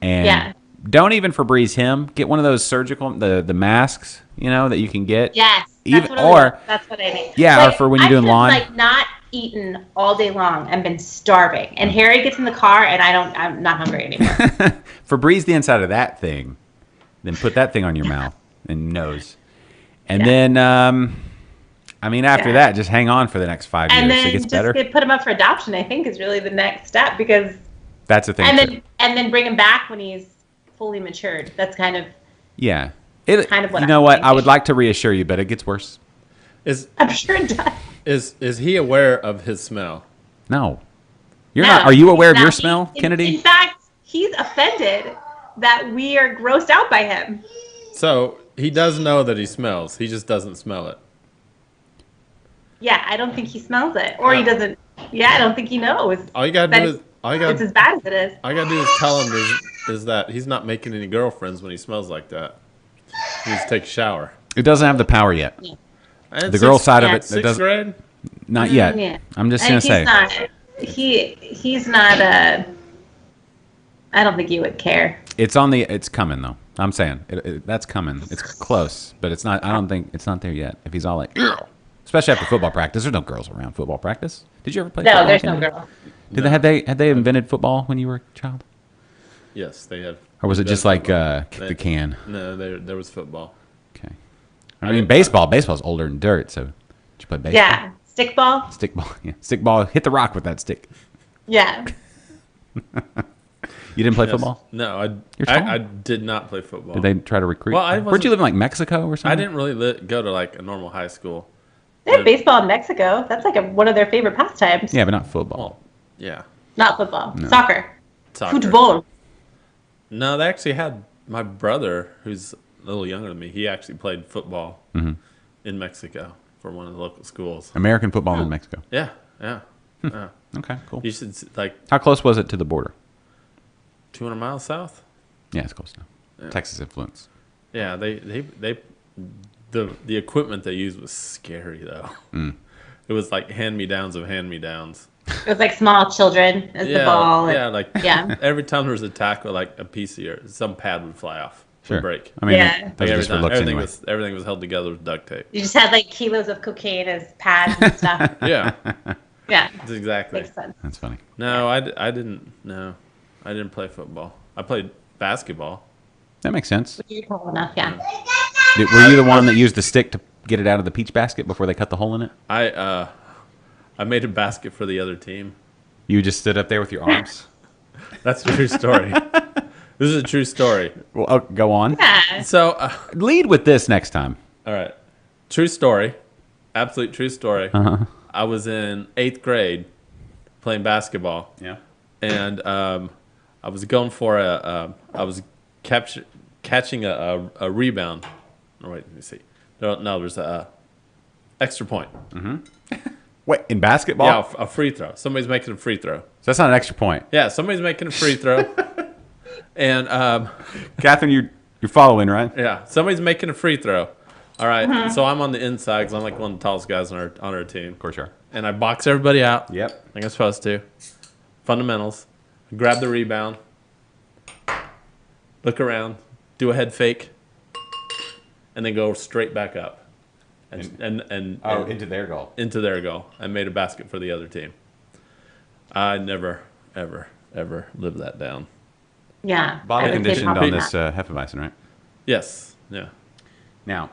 and Yeah. don't even Febreze him. Get one of those surgical the masks, you know, that you can get. Yes. Even- That's what or- that's what I think. Yeah, or for when you're doing lawn. I've not eaten all day long and been starving. And Harry gets in the car and I'm not hungry anymore. Febreze the inside of that thing, then put that thing on your mouth and nose, and Yeah. then I mean after Yeah. that, just hang on for the next 5 years. And It then gets just better. put him up for adoption, I think, is really the next step because That's the thing. and then bring him back when he's fully matured. That's kind of Yeah. It, kind of what you I'm know what? I thinking. would like to reassure you, but it gets worse. I'm sure it does. Is he aware of his smell? No. You're No, not. Are you aware of he's your not. smell, In Kennedy? fact, he's offended that we are grossed out by him. So he does know that he smells. He just doesn't smell it. Yeah, I don't think he smells it. Or he doesn't. Yeah, I don't think he knows. All you gotta that do is it's as bad as it is. all you gotta do is tell him is that he's not making any girlfriends when he smells like that. He needs to take a shower. It doesn't have the power yet. And The girl side of yeah, it, it Sixth doesn't. grade. Not yet. Yeah. I'm just And gonna say. he's not I don't think he would care. It's on the. It's coming though. I'm saying that's coming. It's close, but it's not. I don't think it's not there yet. If he's all like, "Ew," especially after football practice, there's no girls around football practice. Did you ever play? No, football, there's no Kennedy? girl. Did had they invented football when you were a child, Yes, they had. or was it just like kick They- the can? No, there was football. Okay. I mean, baseball. Baseball's older than dirt. So, did you play baseball? Yeah. Stickball? Stickball. Yeah. Stickball. Hit the rock with that stick. Yeah. You didn't play Yes. football? No, You're tall. I did not play football. Did they try to recruit? Well, I Where'd wasn't- you live in, like Mexico or something? I didn't really go to like a normal high school. They have baseball in Mexico. That's like one of their favorite pastimes. Yeah, but not football. Well, yeah, Not football. Soccer. soccer. Football. No, they actually had my brother, who's a little younger than me. He actually played football in Mexico for one of the local schools. American football in Mexico. Yeah, yeah. yeah. Okay, cool. You should like How close was it to the border? 200 miles south. Yeah, it's close enough. Texas influence. Yeah, the equipment they used was scary though. It was like hand-me-downs of hand-me-downs. It was like small children as the ball. Yeah, like Yeah. every time there was a tackle, like a piece of some pad would fly off, would break. I mean, Yeah. those Like are every just for time, looks everything anyway. was held together with duct tape. You just had like kilos of cocaine as pads and stuff. Yeah, Yeah. that's exactly. Makes sense. That's funny. No, I didn't. No, I didn't play football. I played basketball. That makes sense. You're tall enough, yeah. Were you the one that used the stick to get it out of the peach basket before they cut the hole in it? I made a basket for the other team. You just stood up there with your arms? That's a true story. This is a true story. Well, go on. Yeah. So, Lead with this next time. all right, true story, absolute true story. Uh-huh. I was in 8th grade playing basketball. Yeah. And I was going for I was catching a rebound. Oh, wait, let me see. No, there's a extra point. Wait, in basketball? Yeah, a free throw. Somebody's making a free throw. So that's not an extra point. Yeah, somebody's making a free throw. And Catherine, you're following, right? yeah, somebody's making a free throw. All right, so I'm on the inside because I'm like one of the tallest guys on our team. Of course you are. And I box everybody out. Yep. Like I'm supposed to. Fundamentals. Grab the rebound. Look around. Do a head fake. And then go straight back up. And into their goal. into their goal. I made a basket for the other team. I never, ever, ever lived that down. Yeah. Bottle I would say conditioned probably on this not. Hefeweizen, right? Yes. Yeah. Now,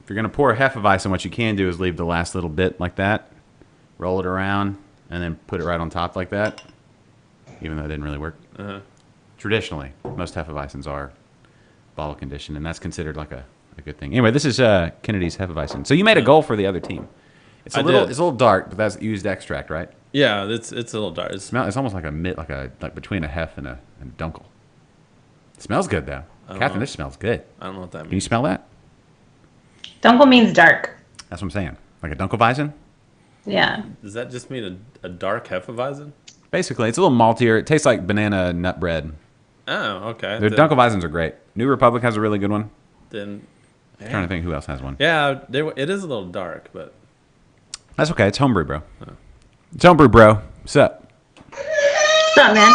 if you're going to pour a Hefeweizen, what you can do is leave the last little bit like that, roll it around, and then put it right on top like that, even though it didn't really work. Traditionally, most Hefeweizens are bottle conditioned, and that's considered like a good thing. Anyway, this is Kennedy's Hefeweizen. So you made a goal for the other team. It's a I little did. it's a little dark, but that's used extract, right? Yeah, it's a little dark. It's almost like like between a Hef and a Dunkel. It smells good though. Catherine, this smells good. I don't know what that Can you means. smell that? Dunkel means dark. That's what I'm saying. Like a Dunkelweizen? Yeah. Does that just mean a dark Hefeweizen? Basically, it's a little maltier. It tastes like banana nut bread. Oh, okay. The Dunkelweizens are great. New Republic has a really good one. Then, I'm trying to think who else has one. yeah, it is a little dark, but That's okay. It's homebrew, bro. It's homebrew, bro. What's up? What's up, man?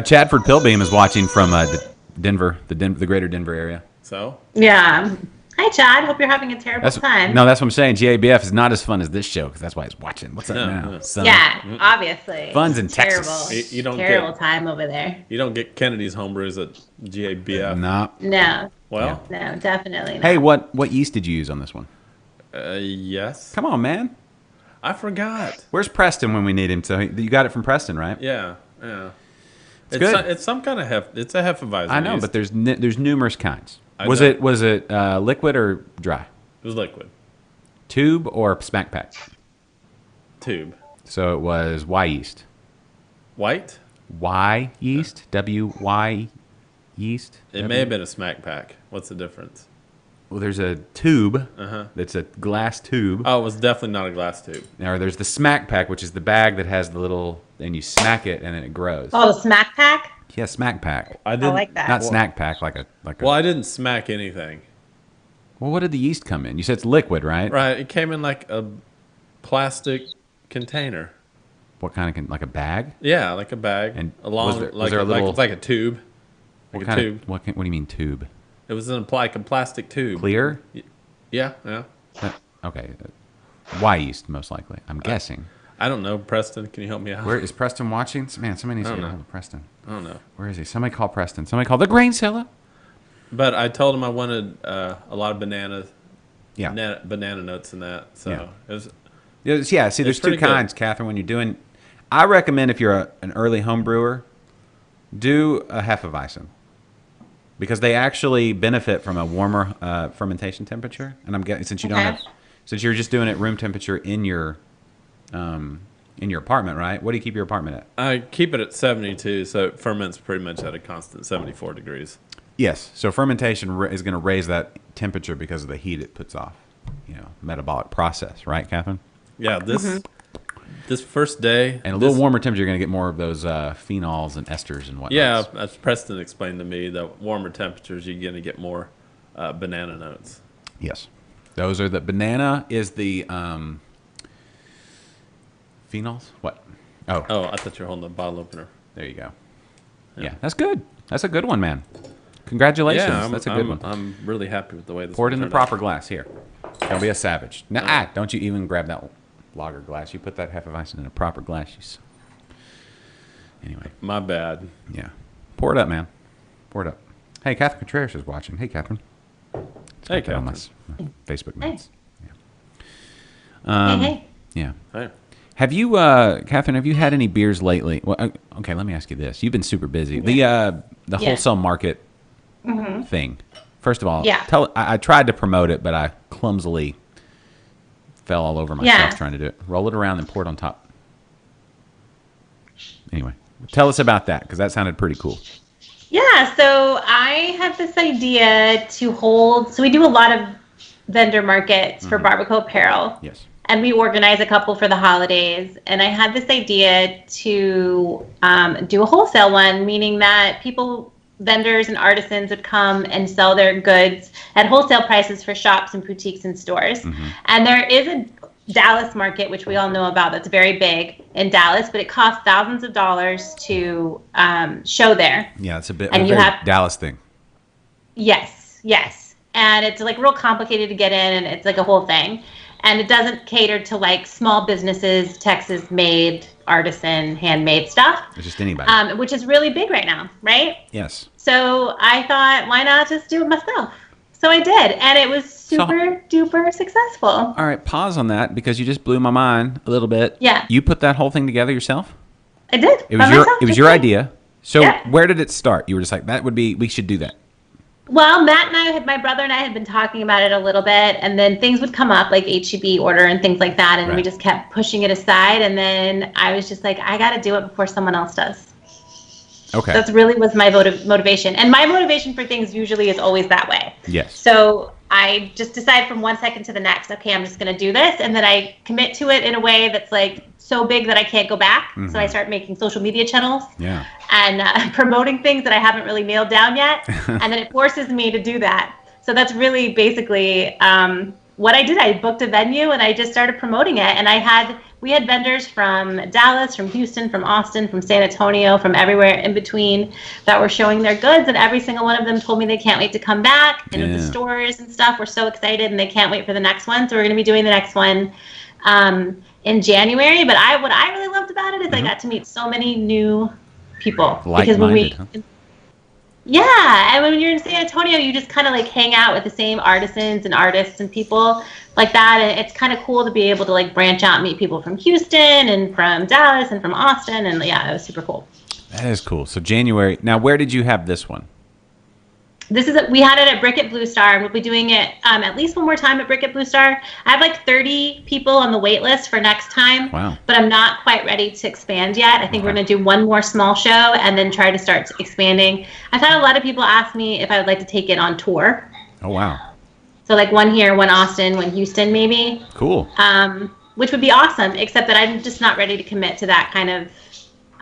Chadford Pilbeam is watching from Denver, the greater Denver area. so Yeah. Hi, Chad. Hope you're having a terrible time. No, that's what I'm saying. GABF is not as fun as this show because that's why he's watching. What's up No, now? no. Son? Yeah, obviously. Fun's in Terrible. Texas. You don't terrible get- time over there. you don't get Kennedy's homebrews at GABF. Nah. No, Well, no, definitely not. Hey, what yeast did you use on this one? yes. Come on, man. I forgot. Where's Preston when we need him? So you got it from Preston, right? Yeah, yeah. It's good. It's some kind of It's a Hefeweizen. I know, yeast. but there's numerous kinds. I Was know. it liquid or dry? It was liquid Tube or smack pack? tube. So it was Y yeast. White. Y yeast? WY yeast? It may have been a smack pack. What's the difference? Well, there's a tube that's a glass tube. Oh, it was definitely not a glass tube. Or there's the smack pack, which is the bag that has the little, and you smack it and then it grows. Oh, the smack pack? Yeah, smack pack. I I didn't. like that. Not snack pack, like a. Well, I didn't smack anything. Well, what did the yeast come in? You said it's liquid, right? Right. It came in like a plastic container. What kind of, like a bag? Yeah, like a bag. And along was there- was like there a little- like a tube. What Like a kind tube. of, what do you mean tube? It was in like a plastic tube. Clear? Yeah, yeah. Okay. Y yeast, most likely. I'm guessing. I don't know, Preston. Can you help me out? Where is Preston watching? Man, somebody needs to I get don't a know. hold of Preston. I don't know. Where is he? Somebody call Preston. Somebody call the grain seller. But I told him I wanted a lot of banana notes in that. So Yeah. it was. Yeah, see, there's two pretty good. kinds, Catherine. When you're doing, I recommend if you're an early home brewer, do a Hefeweizen because they actually benefit from a warmer fermentation temperature. And I'm getting since you don't Okay. have, since you're just doing it room temperature in your apartment, right? What do you keep your apartment at? I keep it at 72, so it ferments pretty much at a constant 74 degrees. Yes. So fermentation is going to raise that temperature because of the heat it puts off. Metabolic process, right, Catherine? Yeah, this first day. And a little warmer temperature, you're going to get more of those phenols and esters and whatnot. Yeah, as Preston explained to me, the warmer temperatures, you're going to get more banana notes. Yes. Those are the banana is the phenols. What? Oh, I thought you were holding the bottle opener. There you go. Yeah, that's good. That's a good one, man. Congratulations. Yeah, That's a good one. I'm really happy with the way this Pour it in the turned proper out. glass. Here. Don't be a savage. Don't you even grab that lager glass. You put that Hefeweizen in a proper glass. Anyway. My bad. Yeah. Pour it up, man. Pour it up. Hey, Catherine Contreras is watching. Hey, Catherine. Hey, Put that on my Catherine. Facebook notes. Hey. Yeah. Hey. Have you, Catherine, have you had any beers lately? Well, okay, let me ask you this. You've been super busy. The wholesale market thing. First of all, I tried to promote it, but I clumsily fell all over myself trying to do it. Roll it around and pour it on top. Anyway, tell us about that because that sounded pretty cool. Yeah, so I have this idea to hold. So we do a lot of vendor markets for Barbacoa apparel. Yes. And we organize a couple for the holidays. And I had this idea to do a wholesale one, meaning that vendors and artisans would come and sell their goods at wholesale prices for shops and boutiques and stores. And there is a Dallas market, which we all know about, that's very big in Dallas, but it costs thousands of dollars to show there. Yeah, it's a bit And a you very have- Dallas thing. Yes. And it's like real complicated to get in, and it's like a whole thing. And it doesn't cater to like small businesses, Texas-made, artisan, handmade stuff. It's just anybody. Which is really big right now, right? Yes. So I thought, why not just do it myself? So I did, and it was super duper successful. All right, pause on that because you just blew my mind a little bit. Yeah. You put that whole thing together yourself? I did. It by was myself, it was just your me. idea. So Yeah. where did it start? You were just like, we should do that. Well, Matt and my brother and I had been talking about it a little bit, and then things would come up like HEB order and things like that, and we Right. just kept pushing it aside. And then I was just like, I got to do it before someone else does. Okay. That's really was my motivation. And my motivation for things usually is always that way. Yes. So I just decide from one second to the next, okay, I'm just going to do this. And then I commit to it in a way that's like so big that I can't go back. So I start making social media channels Yeah. and promoting things that I haven't really nailed down yet. And then it forces me to do that. So that's really basically what I did. I booked a venue and I just started promoting it. And we had vendors from Dallas, from Houston, from Austin, from San Antonio, from everywhere in between that were showing their goods. And every single one of them told me they can't wait to come back. And with the Yeah. stores and stuff, we're so excited and they can't wait for the next one. So we're going to be doing the next one in January. But what I really loved about it is I got to meet so many new people. Like-minded, huh? Yeah, and when you're in San Antonio, you just kind of like hang out with the same artisans and artists and people like that, and it's kind of cool to be able to like branch out and meet people from Houston and from Dallas and from Austin, and yeah, it was super cool. That is cool. So January. Now, where did you have this one? We had it at Brick at Blue Star, and we'll be doing it at least one more time at Brick at Blue Star. I have like 30 people on the wait list for next time. Wow. But I'm not quite ready to expand yet. I think we're going to do one more small show and then try to start expanding. I've had a lot of people ask me if I would like to take it on tour. Oh, wow. So like one here, one Austin, one Houston maybe, Cool. which would be awesome, except that I'm just not ready to commit to that kind of.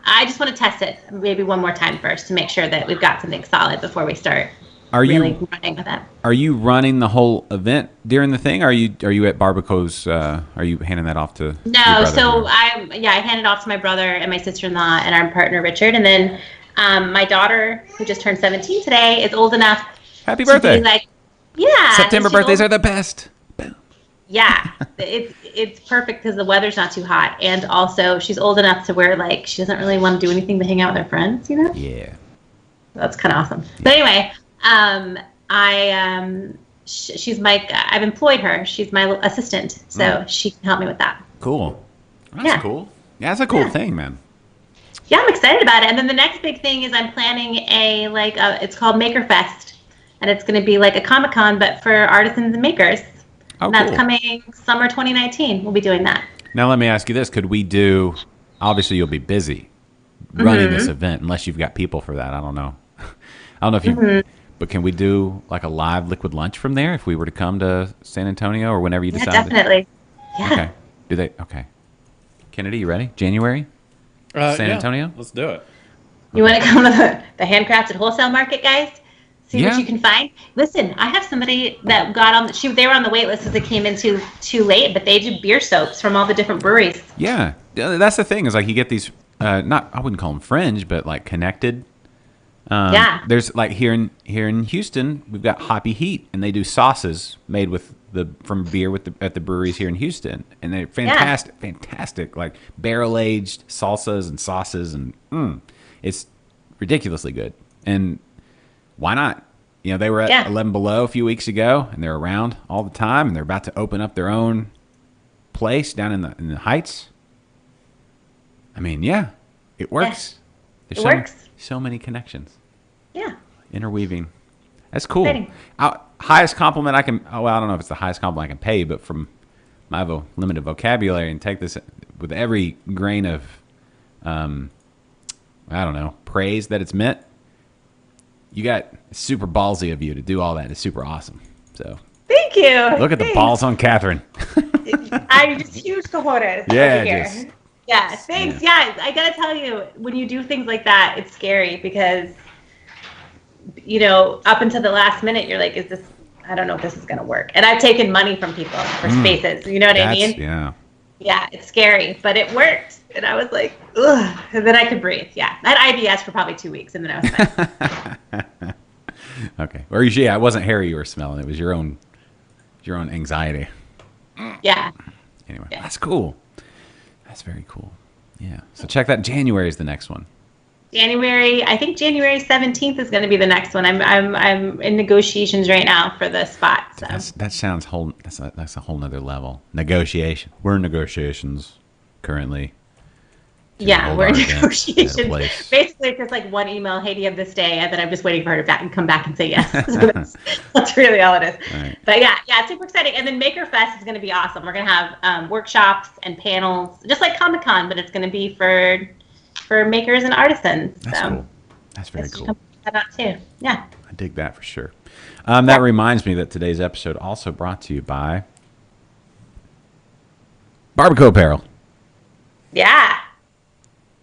I just want to test it maybe one more time first to make sure that we've got something solid before we start really running with it. Are you running the whole event during the thing? Or are you at Barbacoa's? Are you handing that off to? your No, brother? so I hand it off to my brother and my sister-in-law and our partner Richard, and then my daughter, who just turned 17 today, is old enough. Happy to birthday! be like, yeah. September she's birthdays old- are the best. Yeah, it's perfect because the weather's not too hot, and also she's old enough to where like she doesn't really want to do anything but hang out with her friends, you know. Yeah. That's kind of awesome. But anyway, she's I've employed her. She's my assistant, so she can help me with that. Cool. That's Yeah. cool. Yeah, that's a cool thing, man. Yeah, I'm excited about it. And then the next big thing is I'm planning it's called Maker Fest, and it's going to be like a Comic-Con but for artisans and makers. Oh, And that's cool. coming summer 2019. We'll be doing that. Now let me ask you this: could we do? Obviously, you'll be busy running Mm-hmm. this event unless you've got people for that. I don't know. I don't know if you. But can we do like a live liquid lunch from there if we were to come to San Antonio or whenever you Yeah, decide? definitely. Yeah. Okay. Do they? Okay. Kennedy, you ready? January? San Antonio? Let's do it. You want to come to the handcrafted wholesale market, guys? See Yeah. what you can find. Listen, I have somebody that got on. They were on the wait list as it came in too late, but they do beer soaps from all the different breweries. Yeah. That's the thing is like you get these, I wouldn't call them fringe, but like connected. Yeah. There's like here in Houston, we've got Hoppy Heat, and they do sauces made from beer at the breweries here in Houston, and they're fantastic, like barrel aged salsas and sauces, and it's ridiculously good. And why not? You know, they were at 11 Below a few weeks ago, and they're around all the time, and they're about to open up their own place down in the Heights. I mean, yeah, it works. It works. So many connections. Yeah. Interweaving. That's cool. Exciting. Highest compliment I can. Oh, well, I don't know if it's the highest compliment I can pay, but from my limited vocabulary, and take this with every grain of, I don't know, praise that it's meant. You got super ballsy of you to do all that. It's super awesome. So Thank you. look at the balls on Catherine. I'm just huge cojones Yeah, over here. just- Yeah, thanks. Yeah, I gotta tell you, when you do things like that, it's scary because, you know, up until the last minute, you're like, I don't know if this is gonna work. And I've taken money from people for spaces. You know what I mean? Yeah. Yeah, it's scary, but it worked. And I was like, ugh. And then I could breathe. Yeah, I had IBS for probably 2 weeks, and then I was fine. Okay. Or yeah, it wasn't hair you were smelling. It was your own anxiety. Yeah. Anyway, Yeah. that's cool. That's very cool. Yeah. So check that. January is the next one. I think January 17th is going to be the next one. I'm in negotiations right now for the spot. So. That sounds that's a whole nother level. Negotiation. We're in negotiations currently. Yeah, hold we're in our event at a negotiations. place. Basically, it's just like one email, hey, do you have this day? And then I'm just waiting for her to come back and say yes. So that's really all it is. Right. But yeah, it's super exciting. And then Maker Fest is going to be awesome. We're going to have workshops and panels, just like Comic-Con, but it's going to be for makers and artisans. That's so cool. That's very just cool. come check that out too. Yeah. I dig that for sure. That reminds me that today's episode also brought to you by Barbacoa Apparel. Yeah.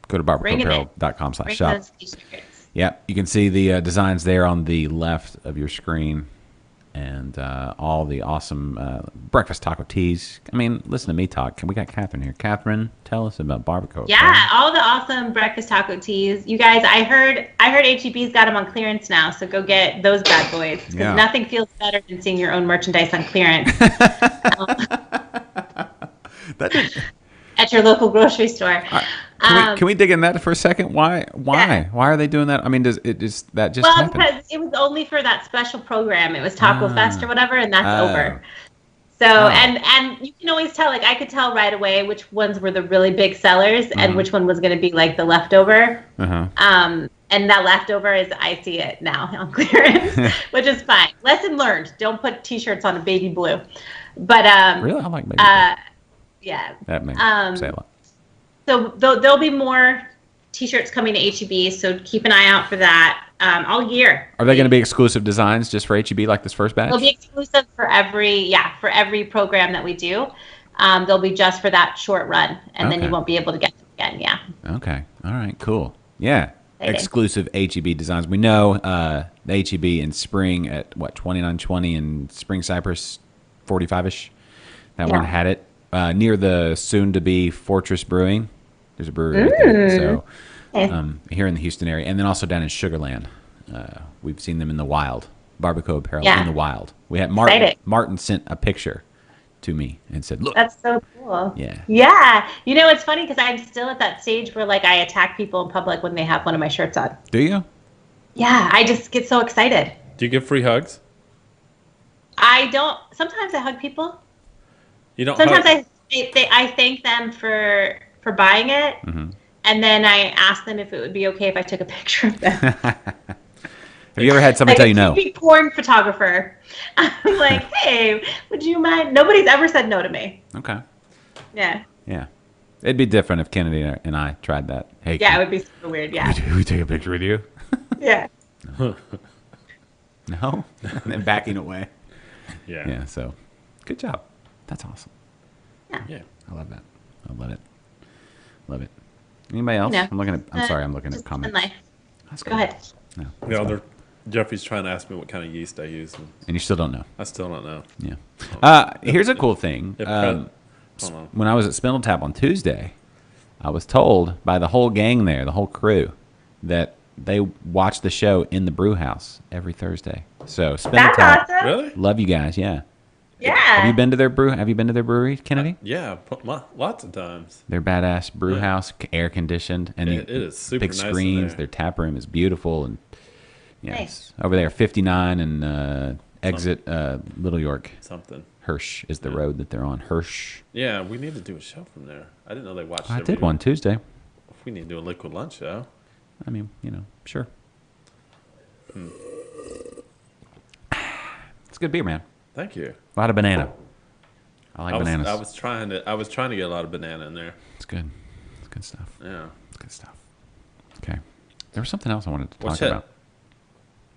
Go to barbacoaapparel.com/shop. Bring those t-shirts. Yeah, you can see the designs there on the left of your screen, and all the awesome breakfast taco teas. I mean, listen to me talk. We got Catherine here. Catherine, tell us about Barbacoa. Yeah, all the awesome breakfast taco teas. You guys, I heard HEB's got them on clearance now, so go get those bad boys. Because Yeah. nothing feels better than seeing your own merchandise on clearance at your local grocery store. Can we dig in that for a second? Why? Yeah. Why are they doing that? I mean, does that just Well, happen? because it was only for that special program. It was Taco Fest or whatever, and that's Oh. over. So, and you can always tell, like I could tell right away which ones were the really big sellers and which one was going to be like the leftover. Uh-huh. And that leftover is, I see it now on clearance, which is fine. Lesson learned. Don't put t-shirts on a baby blue. But, Really? I like baby. yeah. That makes say a lot. So there'll be more t-shirts coming to HEB, so keep an eye out for that all year. Are they going to be exclusive designs just for HEB like this first batch? They'll be exclusive for every program that we do. They'll be just for that short run, and then Okay. you won't be able to get them again. Yeah. Okay. All right. Cool. Yeah. Exciting. Exclusive HEB designs. We know the HEB in spring at 2920 in Spring Cypress, 45ish. That one Yeah. had it near the soon-to-be Fortress Brewing. There's a brewery right there. So here in the Houston area, and then also down in Sugarland, we've seen them in the wild. Barbacoa Apparel in the wild. We had Martin. Excited. Martin sent a picture to me and said, "Look." That's so cool. Yeah. Yeah. You know, it's funny because I'm still at that stage where like I attack people in public when they have one of my shirts on. Do you? Yeah, I just get so excited. Do you give free hugs? I don't. Sometimes I hug people. You don't. Sometimes hug. I thank them for buying it, Mm-hmm. and then I ask them if it would be okay if I took a picture of them. Have you ever had somebody Like tell you a no? TV porn photographer. I'm like, hey, would you mind? Nobody's ever said no to me. Okay. Yeah. Yeah. It'd be different if Kennedy and I tried that. Hey, Yeah, it can would be super weird. Yeah. we take a picture with you? Yeah. No, and then backing away. Yeah. Yeah. So, good job. That's awesome. Yeah. I love that. I love it. Love it. Anybody else? No. I'm looking at. I'm sorry. I'm looking Just at comments. in life. That's Go cool. ahead. No, that's You know, fine. Jeffrey's trying to ask me what kind of yeast I use, and And you still don't know. I still don't know. Yeah. Here's a cool thing. If Um, hold on. when I was at Spindletap on Tuesday, I was told by the whole gang there, the whole crew, that they watch the show in the brew house every Thursday. So That's Spindletap, awesome. Really? love you guys. Yeah. Yeah. Have you been to their brew? Have you been to their brewery, Kennedy? Yeah, lots of times. Their badass brew Yeah. house, air conditioned, and It is super big nice in screens. there. Their tap room is beautiful, and yeah, Nice. it's over there, 59 and exit Little York. Something. Hirsch is the road that they're on. Hirsch. Yeah, we need to do a show from there. I didn't know they watched. I every- did one Tuesday. We need to do a liquid lunch show. I mean, sure. It's good beer, man. Thank you. A lot of banana. I like I was, bananas. I was trying to get a lot of banana in there. It's good. It's good stuff. Yeah. It's good stuff. Okay. There was something else I wanted to What's talk that? about.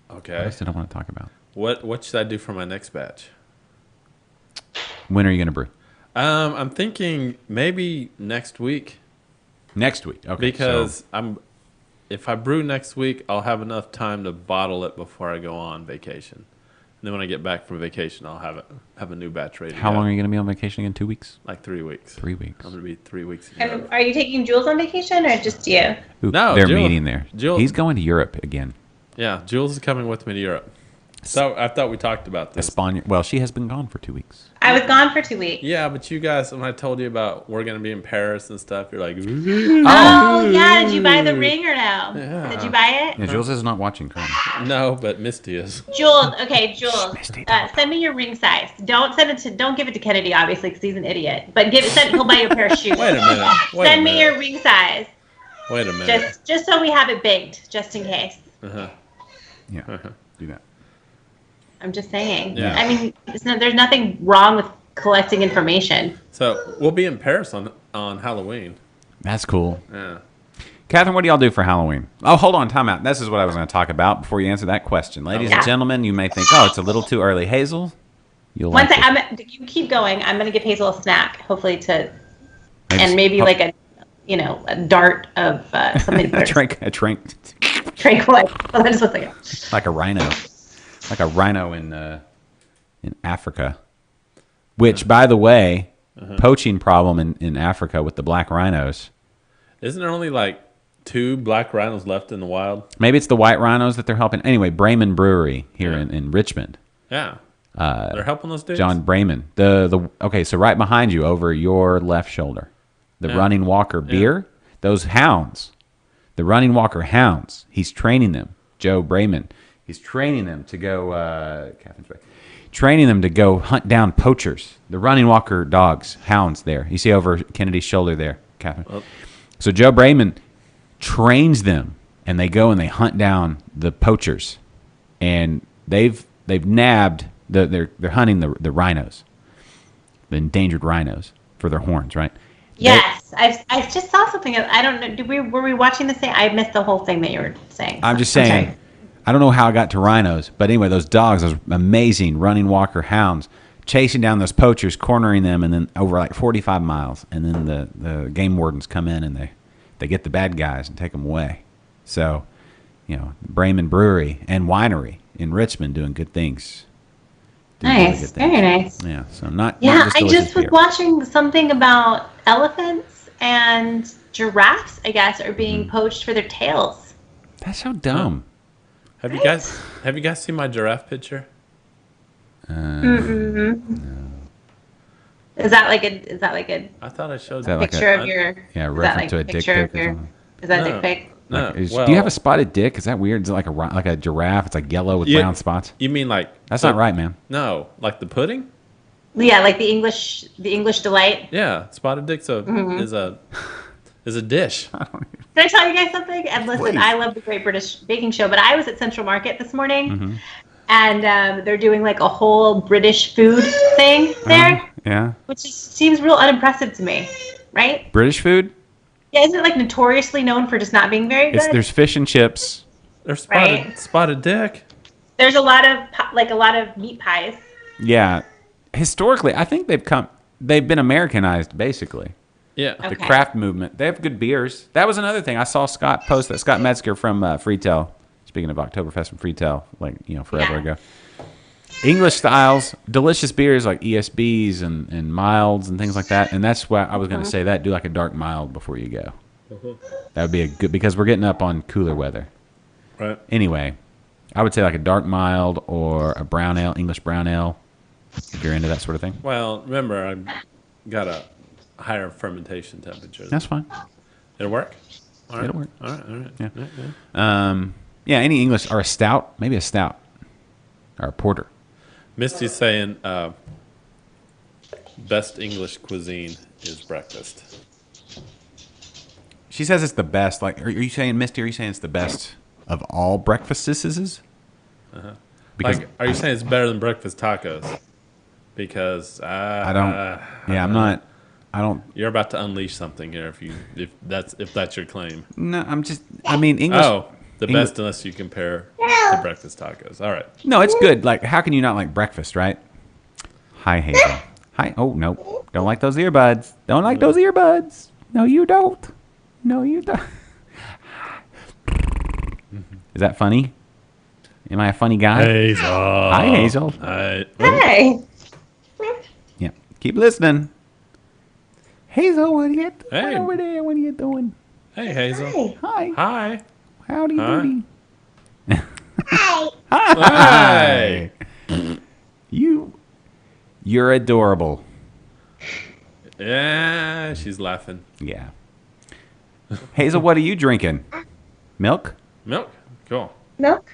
What Okay. else did I want to talk about? What should I do for my next batch? When are you going to brew? I'm thinking maybe next week Next week. Okay. because so- if I brew next week, I'll have enough time to bottle it before I go on vacation. And then when I get back from vacation, I'll have a new batch ready. to how go. long are you going to be on vacation again? 2 weeks? Like 3 weeks. 3 weeks. I'm gonna be 3 weeks. And ago. are you taking Jules on vacation or just you? Ooh, No, they're Jill- meeting there. Jill- He's going to Europe again. Yeah, Jules is coming with me to Europe. So I thought we talked about this. Espana. Well, she has been gone for 2 weeks. I was gone for 2 weeks. Yeah, but you guys, when I told you about we're gonna be in Paris and stuff, you're like, Oh, yeah. Did you buy the ring or no? Yeah. Did you buy it? Yeah, Jules is not watching currently. no, but Misty is. Jules, okay, Jules, Misty, send me your ring size. Don't give it to Kennedy, obviously, because he's an idiot. But he'll buy you a pair of shoes. Wait a minute. Wait Send a me minute. your ring size, Wait a minute. just so we have it baked, just in case. Uh-huh. Yeah, do that. I'm just saying. Yeah. I mean, there's nothing wrong with collecting information. So we'll be in Paris on Halloween. That's cool. Yeah. Catherine, what do y'all do for Halloween? Oh, hold on, time out. This is what I was going to talk about before you answer that question. Ladies and Yeah. gentlemen, you may think, oh, it's a little too early. Hazel, you'll Once like it. you keep going, I'm gonna give Hazel a snack, hopefully Maybe and maybe oh, like a dart of something. a drink, Tranquil. Hold on just 1 second. like a rhino in Africa. Which, by the way, poaching problem in Africa with the black rhinos. Isn't there only like 2 black rhinos left in the wild? Maybe it's the white rhinos that they're helping. Anyway, Bremen Brewery here in Richmond. Yeah. They're helping those dudes. John Bremen. Okay, so right behind you, over your left shoulder, the Yeah. Running Walker beer. Those hounds, the Running Walker hounds. He's training them. Joe Bremen. He's training them to go. Catherine's back. Training them to go hunt down poachers. The Running Walker dogs, hounds. There, you see over Kennedy's shoulder there, Catherine. Oh. So Joe Bremen trains them, and they go and they hunt down the poachers, and they've nabbed they're hunting the rhinos, the endangered rhinos for their horns, right? Yes, I just saw something. I don't know. Were we watching the same? I missed the whole thing that you were saying. I'm just sorry. saying. I don't know how I got to rhinos, but anyway, those dogs, those amazing Running Walker hounds, chasing down those poachers, cornering them, and then over like 45 miles, and then the game wardens come in and they get the bad guys and take them away. So, Bremen Brewery and Winery in Richmond doing good things. Doing really Nice, good things. very nice. Yeah, so not Yeah, just I delicious just was beer. watching something about elephants and giraffes, I guess, are being poached for their tails. That's so dumb. Have you guys seen my giraffe picture? Is that like a I thought I showed Is that like picture a- of your? Yeah, is that reference like to a dick picture of pic or your? something? Is that a No. dick pic? No. Do you have a spotted dick? Is that weird? Is it like a giraffe? It's like yellow with Yeah. brown spots. You mean like That's not right, man. No, like the pudding? Yeah, like the English delight. Yeah, spotted dick is a dish. Can I tell you guys something? And listen, Please. I love the Great British Baking Show, but I was at Central Market this morning, Mm-hmm. and they're doing like a whole British food thing there, Yeah. which seems real unimpressive to me, right? British food? Yeah, isn't it like notoriously known for just not being very good? There's fish and chips. There's Right. spotted dick. There's a lot of meat pies. Yeah. Historically, I think they've been Americanized, basically. Yeah. The Okay. craft movement. They have good beers. That was another thing. I saw Scott post that. Scott Metzger from Freetail. Speaking of Oktoberfest from Freetail, forever Yeah. ago. English styles, delicious beers like ESBs and milds and things like that. And that's why I was going to say that. Do like a dark mild before you go. That would be a good, because we're getting up on cooler weather. Right. Anyway, I would say like a dark mild or a brown ale, English brown ale, if you're into that sort of thing. Well, remember, I got a higher fermentation temperature. That's fine. It'll work? All right. It'll work. All right. All right. Yeah. Yeah. Yeah, any English, or a stout, maybe a stout or a porter. Misty's saying best English cuisine is breakfast. She says it's the best. Like, are you saying, Misty, are you saying it's the best of all breakfasts? Because Like, are you saying it's better than breakfast tacos? Because I don't. Yeah, I'm not. I don't. You're about to unleash something here if that's your claim. No, I'm just. I mean, English. Oh, the English- best unless you compare to breakfast tacos. All right. No, it's good. Like, how can you not like breakfast, right? Hi, Hazel. Hi. Oh no, don't like those earbuds. Don't like those earbuds. No, you don't. No, you don't. Is that funny? Am I a funny guy? Hazel. Hi, Hazel. Hi. Hey. Yeah. Keep listening. Hazel, what are you doing Hey. over there? What are you doing? Hey, Hazel. Hi. Hi. Howdy Hi. doody. Hi. You're adorable. Yeah, she's laughing. Yeah. Hazel, what are you drinking? Milk? Milk. Cool. Milk?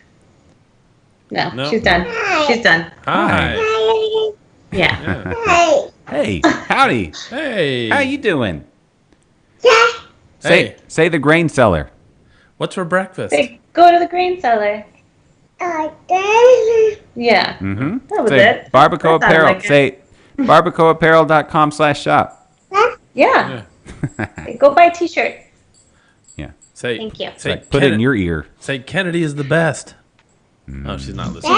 No, No. she's done. She's done. Hi. Yeah. Yeah. Hey, howdy. Hey. How you doing? Hey. Say the grain cellar. What's for breakfast? Say, go to the grain cellar. Yeah. Mm-hmm. That was Say it. Barbacoa That sounded Apparel. like it. Say barbacoaapparel.com/shop. Yeah. Yeah. Go buy a t-shirt. Yeah. Say. Thank you. Say Like, put it in your ear. Say Kennedy is the best. Oh, she's not listening.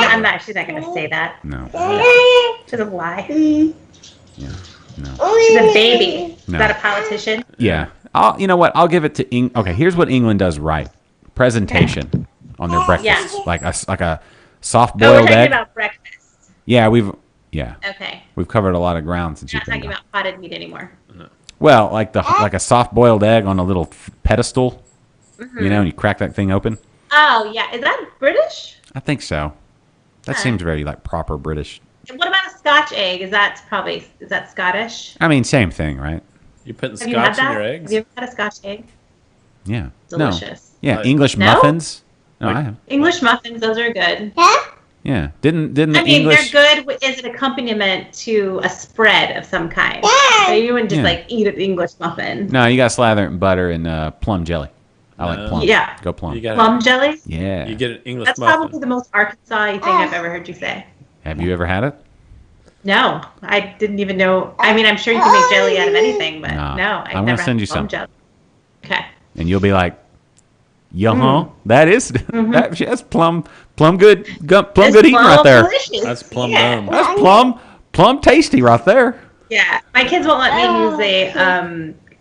She's not gonna say that. No. She's a lie. Yeah. No. She's a baby. No. Is that a politician? Yeah. You know what? I'll give it to Okay, here's what England does right. Presentation on their breakfast. Yeah. Like a Oh, soft we're boiled talking egg. about breakfast. Yeah, we've Okay. covered a lot of ground since Not you've been talking gone. about potted meat anymore. Well, like a soft boiled egg on a little pedestal, and you crack that thing open. Oh yeah, is that British? I think so. That seems very like proper British. And what about a Scotch egg? Is that Scottish? I mean, same thing, right? You putting Have you had scotch in that? your Have eggs? you ever had a Scotch egg? Yeah. Delicious. No. Yeah, Like- English No? muffins. No, Like- I have. English muffins, those are good. Yeah. Didn't the I mean, English? they're good as an accompaniment to a spread of some kind. So you wouldn't just Yeah. like eat an English muffin. No, you got to slather it in butter and plum jelly. I like No. plum. Yeah. Go plum. You got Plum jelly? Yeah. You get an English That's muffin. probably the most Arkansas thing I've ever heard you say. Have you ever had it? No, I didn't even know. I mean, I'm sure you can make jelly out of anything, but Nah. no, I'm I've gonna never send had you plum some. jelly. Okay. And you'll be like, that is that's plum good plum It's good eating right plum there. delicious. That's plum Yeah. dumb. That's plum tasty right there. Yeah, my kids won't let me use a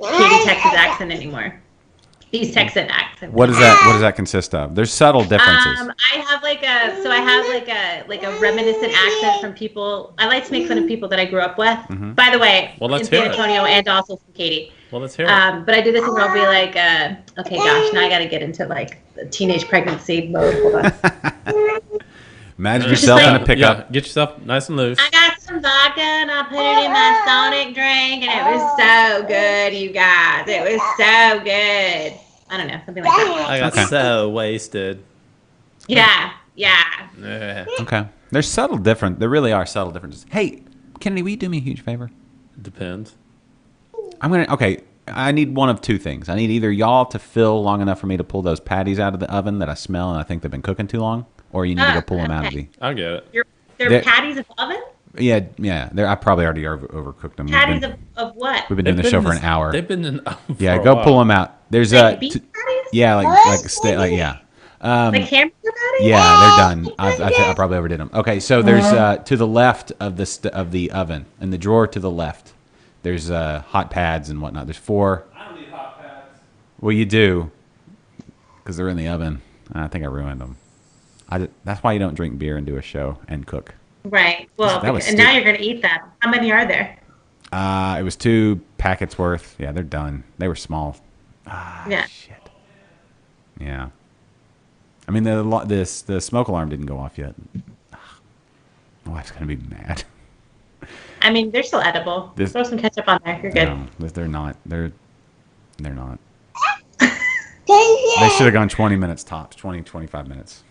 Katy, Texas accent anymore. These Texan accent. What does that consist of? There's subtle differences. I have like a reminiscent accent from people. I like to make fun of people that I grew up with. By the way, Well, let's in San hear it. Antonio and also from Katy. Well, let's hear it. But I do this and I'll be like, okay, gosh, now I got to get into like the teenage pregnancy mode. Hold on. Imagine just yourself in like- a pickup. Yeah, get yourself nice and loose. I got some vodka and I put it in my Sonic drink and it was so good, you guys. It was so good. I don't know, something like that. I got Okay. so wasted. Yeah. Yeah. Okay. There's subtle different. There really are subtle differences. Hey, Kennedy, will you do me a huge favor? Depends. Okay, I need one of two things. I need either y'all to fill long enough for me to pull those patties out of the oven that I smell and I think they've been cooking too long, or you need to go pull them out of the. I'll get it. They're They're- patties of oven? Yeah. I probably already overcooked them. Patties of what? We've been doing the show for an hour. They've been in the oven Yeah, for a go while. pull them out. There's Like beef patties? yeah, like yeah. Like hamburger patties? Yeah, they're done. I probably overdid them. Okay, so there's to the left of the oven, in the drawer to the left, there's hot pads and whatnot. There's 4. I don't need hot pads. Well, you do, because they're in the oven. I think I ruined them. That's why you don't drink beer and do a show and cook. Right. Well, That was and now stupid. you're going to eat them. How many are there? It was 2 packets worth. Yeah, they're done. They were small. Yeah. Shit. Yeah. I mean, the smoke alarm didn't go off yet. My wife's gonna be mad. I mean, they're still edible. This- Throw some ketchup on there. You're good. No, they're not. They're not. They should have gone 20 minutes tops. 20, 25 minutes.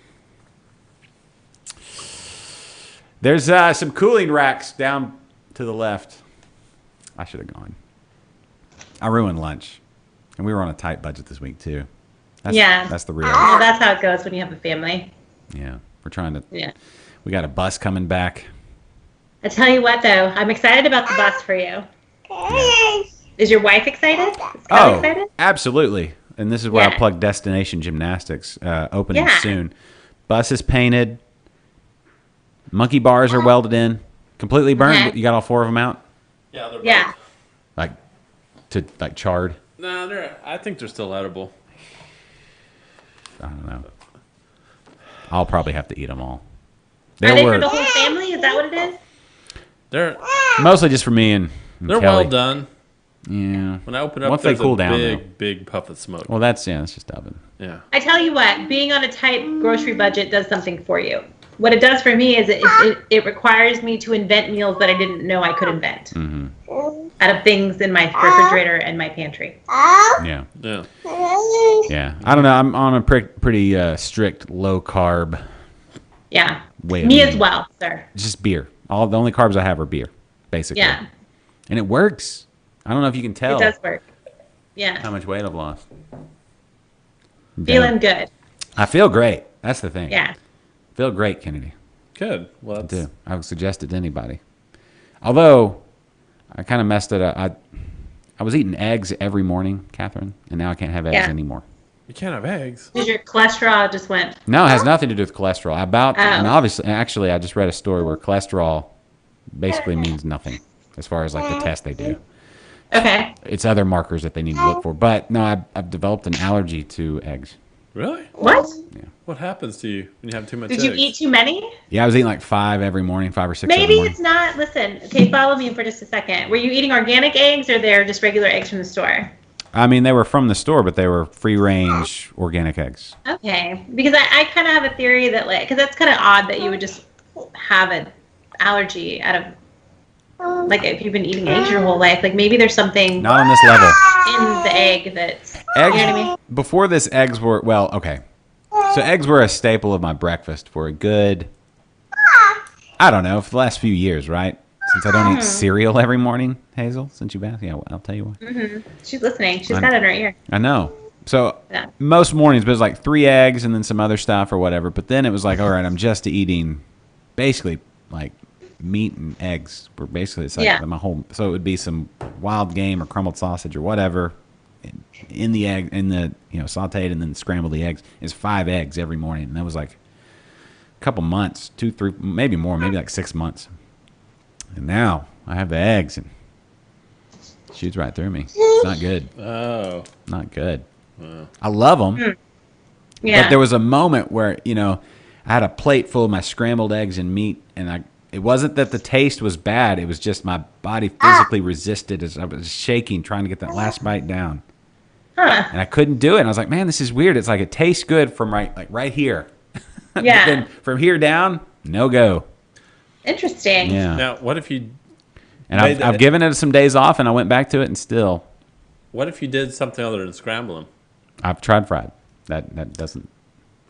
There's some cooling racks down to the left. I should have gone. I ruined lunch, and we were on a tight budget this week too. That's the real. Well, that's how it goes when you have a family. Yeah, we're trying to. Yeah. We got a bus coming back. I tell you what, though, I'm excited about the bus for you. Is your wife excited? Is Kelly excited? Absolutely. And this is where I Yeah. plug Destination Gymnastics, opening Yeah. soon. Bus is painted. Monkey bars are welded in. Completely burned. Okay. You got all 4 of them out? Yeah, they're Yeah. Like charred? No, I think they're still edible. I don't know. I'll probably have to eat them all. Are they for the whole family? Is that what it is? They're mostly just for me and they're Kelly. well done. Yeah. When I open up, Once they there's cool a down, big puff of smoke. Well, that's just oven. Yeah. I tell you what, being on a tight grocery budget does something for you. What it does for me is it requires me to invent meals that I didn't know I could invent out of things in my refrigerator and my pantry. Yeah. Yeah. Yeah. I don't know. I'm on a pretty strict low carb Yeah. way of Me as eating. well, sir. It's just beer. The only carbs I have are beer, basically. Yeah. And it works. I don't know if you can tell It does work. how Yeah. much weight I've lost. Feeling good. I feel great. That's the thing. Yeah. Feel great, Kennedy. Good. Well, I that's, do. I would suggest it to anybody. Although, I kind of messed it up. I was eating eggs every morning, Catherine, and now I can't have eggs Yeah. anymore. you can't have eggs. Because your cholesterol just went. No, it has nothing to do with cholesterol. And Oh. obviously, actually, I just read a story where cholesterol basically means nothing as far as like the test they do. Okay. It's other markers that they need to look for. But no, I've developed an allergy to eggs. Really? What? What happens to you when you have too much Did eggs? you eat too many? Yeah, I was eating like 5 every morning, 5 or 6 every Maybe morning. it's not. Listen, okay, follow me for just a second. Were you eating organic eggs or they're just regular eggs from the store? I mean, they were from the store, but they were free-range organic eggs. Okay, because I kind of have a theory that because that's kind of odd that you would just have an allergy out of if you've been eating eggs your whole life, maybe there's something Not on this level. in the egg that's Eggs, you know what I mean? Before this, eggs were, well, okay. So eggs were a staple of my breakfast for a good, I don't know, for the last few years, right? Since I don't eat cereal every morning, Hazel, since you've asked, yeah, well, I'll tell you what. She's listening. She's got it in her ear. I know. So Yeah. most mornings, but it was like 3 eggs and then some other stuff or whatever. But then it was like, all right, I'm just eating basically like meat and eggs. Were basically, it's like Yeah. my whole, so it would be some wild game or crumbled sausage or whatever in the egg, sauteed and then scrambled the eggs. It's 5 eggs every morning. And that was like a couple months, 2, 3, maybe more, maybe like 6 months. And now I have the eggs and it shoots right through me. It's not good. Oh. Not good. I love them. Yeah. But there was a moment where, I had a plate full of my scrambled eggs and meat, and it wasn't that the taste was bad. It was just my body physically resisted as I was shaking, trying to get that last bite down. Huh. And I couldn't do it. And I was like, man, this is weird. It's like it tastes good from right here. But Yeah. then from here down, no go. Interesting. Yeah. Now, what if you And made I've given it some days off, and I went back to it, and still, did something other than scramble them? I've tried fried. That doesn't.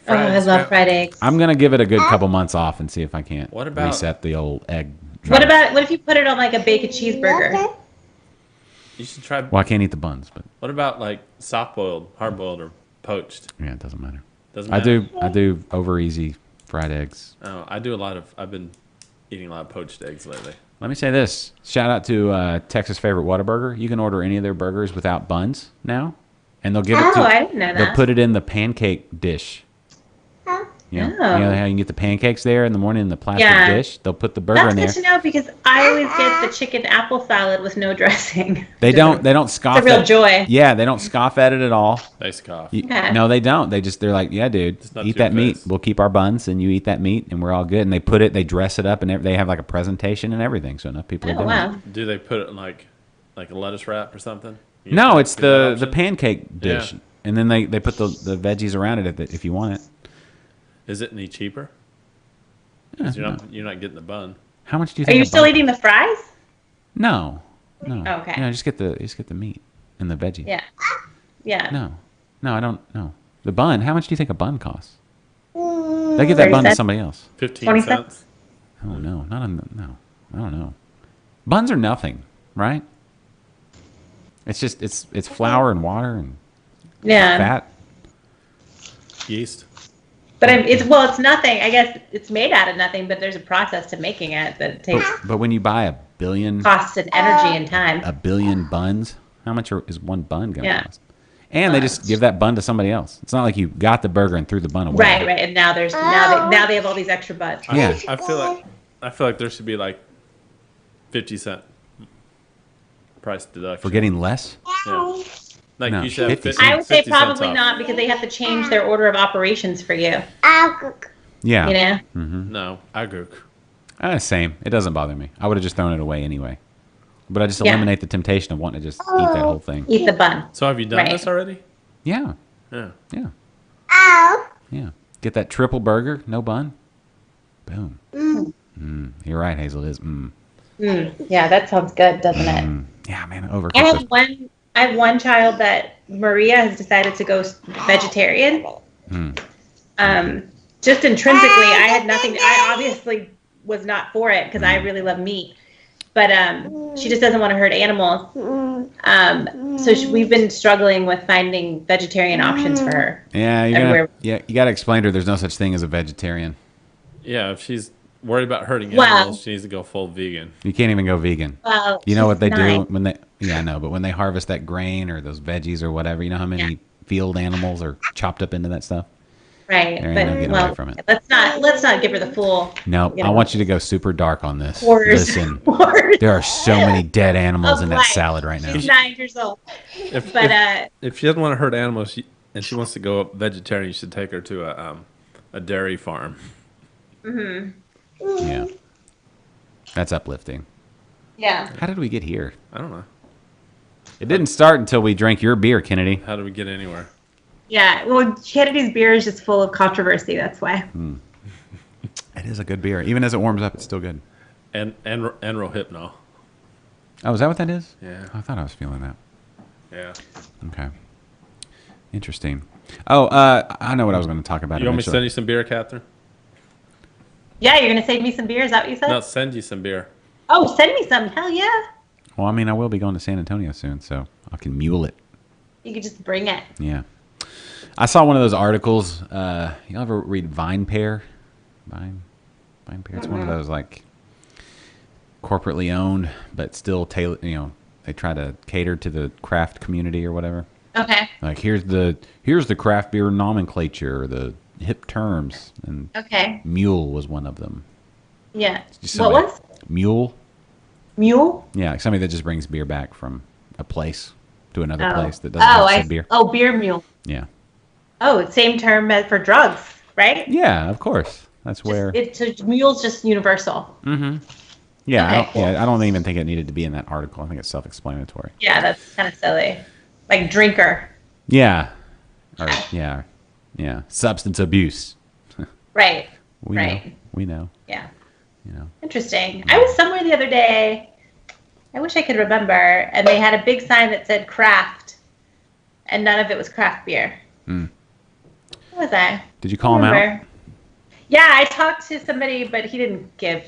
Oh, I love fried eggs. I'm gonna give it a good couple months off and see if I can't What about- reset the old egg. What if you put it on a bacon cheeseburger? You should try. Well, I can't eat the buns, but What about soft boiled, hard boiled, or poached? yeah, it doesn't matter. Doesn't I matter. do over easy fried eggs. Oh, I do a lot of. I've been eating a lot of poached eggs lately. Let me say this: shout out to Texas' favorite Whataburger. You can order any of their burgers without buns now, and they'll give it to. Oh, I didn't know They'll that. put it in the pancake dish. You know, Oh. you know how you can get the pancakes there in the morning in the plastic Yeah. dish? They'll put the burger in That's there. good to know because I always get the chicken apple salad with no dressing. They don't scoff It's a real at joy. Yeah, they don't scoff at it at all. They scoff. Okay. No, they don't. They're like, yeah, dude, not eat to your that meat. face. We'll keep our buns, and you eat that meat, and we're all good. And they dress it up, and they have like a presentation and everything, so enough people are Oh doing wow. it. Do they put it in like a lettuce wrap or something? You No, get it's that the option? pancake dish, Yeah. and then they put the veggies around it if you want it. Is it any cheaper? 'Cause you're not getting the bun. How much do you Are think? you a still bun- eating the fries? No. Okay. Yeah, just get the meat and the veggie. Yeah. Yeah. No, I don't. No, the bun. How much do you think a bun costs? They give that 30 bun to cents. somebody else. 15 20 cents. Oh no, no. I don't know. Buns are nothing, right? It's just it's flour and water and Yeah. fat. Yeast. But it's nothing. I guess it's made out of nothing, but there's a process to making it that takes But when you buy a billion cost and energy and time. buns, how much is one bun gonna Yeah. cost? And they just give that bun to somebody else. It's not like you got the burger and threw the bun away. Right. And now now they have all these extra buns. Yeah. I feel like there should be like 50-cent price deduction. For getting less? Yeah. Like No, you should have 50 50, I would say 50 cents probably off. not because they have to change their order of operations for you. Yeah. You know? No, I agree. Same. It doesn't bother me. I would have just thrown it away anyway. But I just Yeah. eliminate the temptation of wanting to just eat that whole thing. Eat the bun. So have you done Right. this already? Yeah. Yeah. Yeah. Yeah. Get that triple burger, no bun. Boom. You're right, Hazel. It is. Yeah, that sounds good, doesn't it? Yeah, man. Overcooked. I have one child that Maria has decided to go vegetarian. Just intrinsically, I had nothing. I obviously was not for it because I really love meat, but she just doesn't want to hurt animals. So we've been struggling with finding vegetarian options for her. Yeah, everywhere. you got to explain to her there's no such thing as a vegetarian. Yeah, if she's worried about hurting Well- animals, she needs to go full vegan. You can't even go vegan. Well, You know what they she's do 9. when they? Yeah, I know, but when they harvest that grain or those veggies or whatever, you know how many field animals are chopped up into that stuff? Right, There ain't no but getting away from it. let's not give her the full. No, You I know. want you to go super dark on this. Horrors. Listen, Horrors there are so many dead animals of in that life. salad right now. She's 9 years old, but If she doesn't want to hurt animals and she wants to go vegetarian, you should take her to a dairy farm. Yeah, that's uplifting. yeah. How did we get here? I don't know. It didn't start until we drank your beer, Kennedy. How do we get anywhere? Yeah, well, Kennedy's beer is just full of controversy. That's why. It is a good beer. Even as it warms up, it's still good. And Rohypnol. Oh, is that what that is? Yeah. I thought I was feeling that. Yeah. Okay. Interesting. Oh, I know what I was going to talk about. You want me to eventually. send you some beer, Catherine? Yeah, you're gonna save me some beer. Is that what you said? No, send you some beer. Oh, send me some. Hell yeah. Well, I mean, I will be going to San Antonio soon, so I can mule it. You could just bring it. Yeah. I saw one of those articles. You ever read Vine Pair? Vine Pair. It's one of those like corporately owned, but still tailor. You know, they try to cater to the craft community or whatever. Okay. Like here's the craft beer nomenclature, the hip terms, and Okay. mule was one of them. Yeah. Just What somebody- was? Mule? Mule? Yeah, like somebody that just brings beer back from a place to another Oh. place that doesn't have I said beer. Oh, beer mule. Yeah. Oh, same term as for drugs, right? Yeah, of course. That's where. So mule's just universal. Yeah, Okay, cool. I don't even think it needed to be in that article. I think it's self-explanatory. Yeah, that's kind of silly. Like drinker. Yeah. Or yeah. Substance abuse. Right. We Right. know. We know. Yeah. You know. Interesting. I was somewhere the other day. I wish I could remember. And they had a big sign that said craft, and none of it was craft beer. Where was I? Did you call him out? Remember. Yeah, I talked to somebody, but he didn't give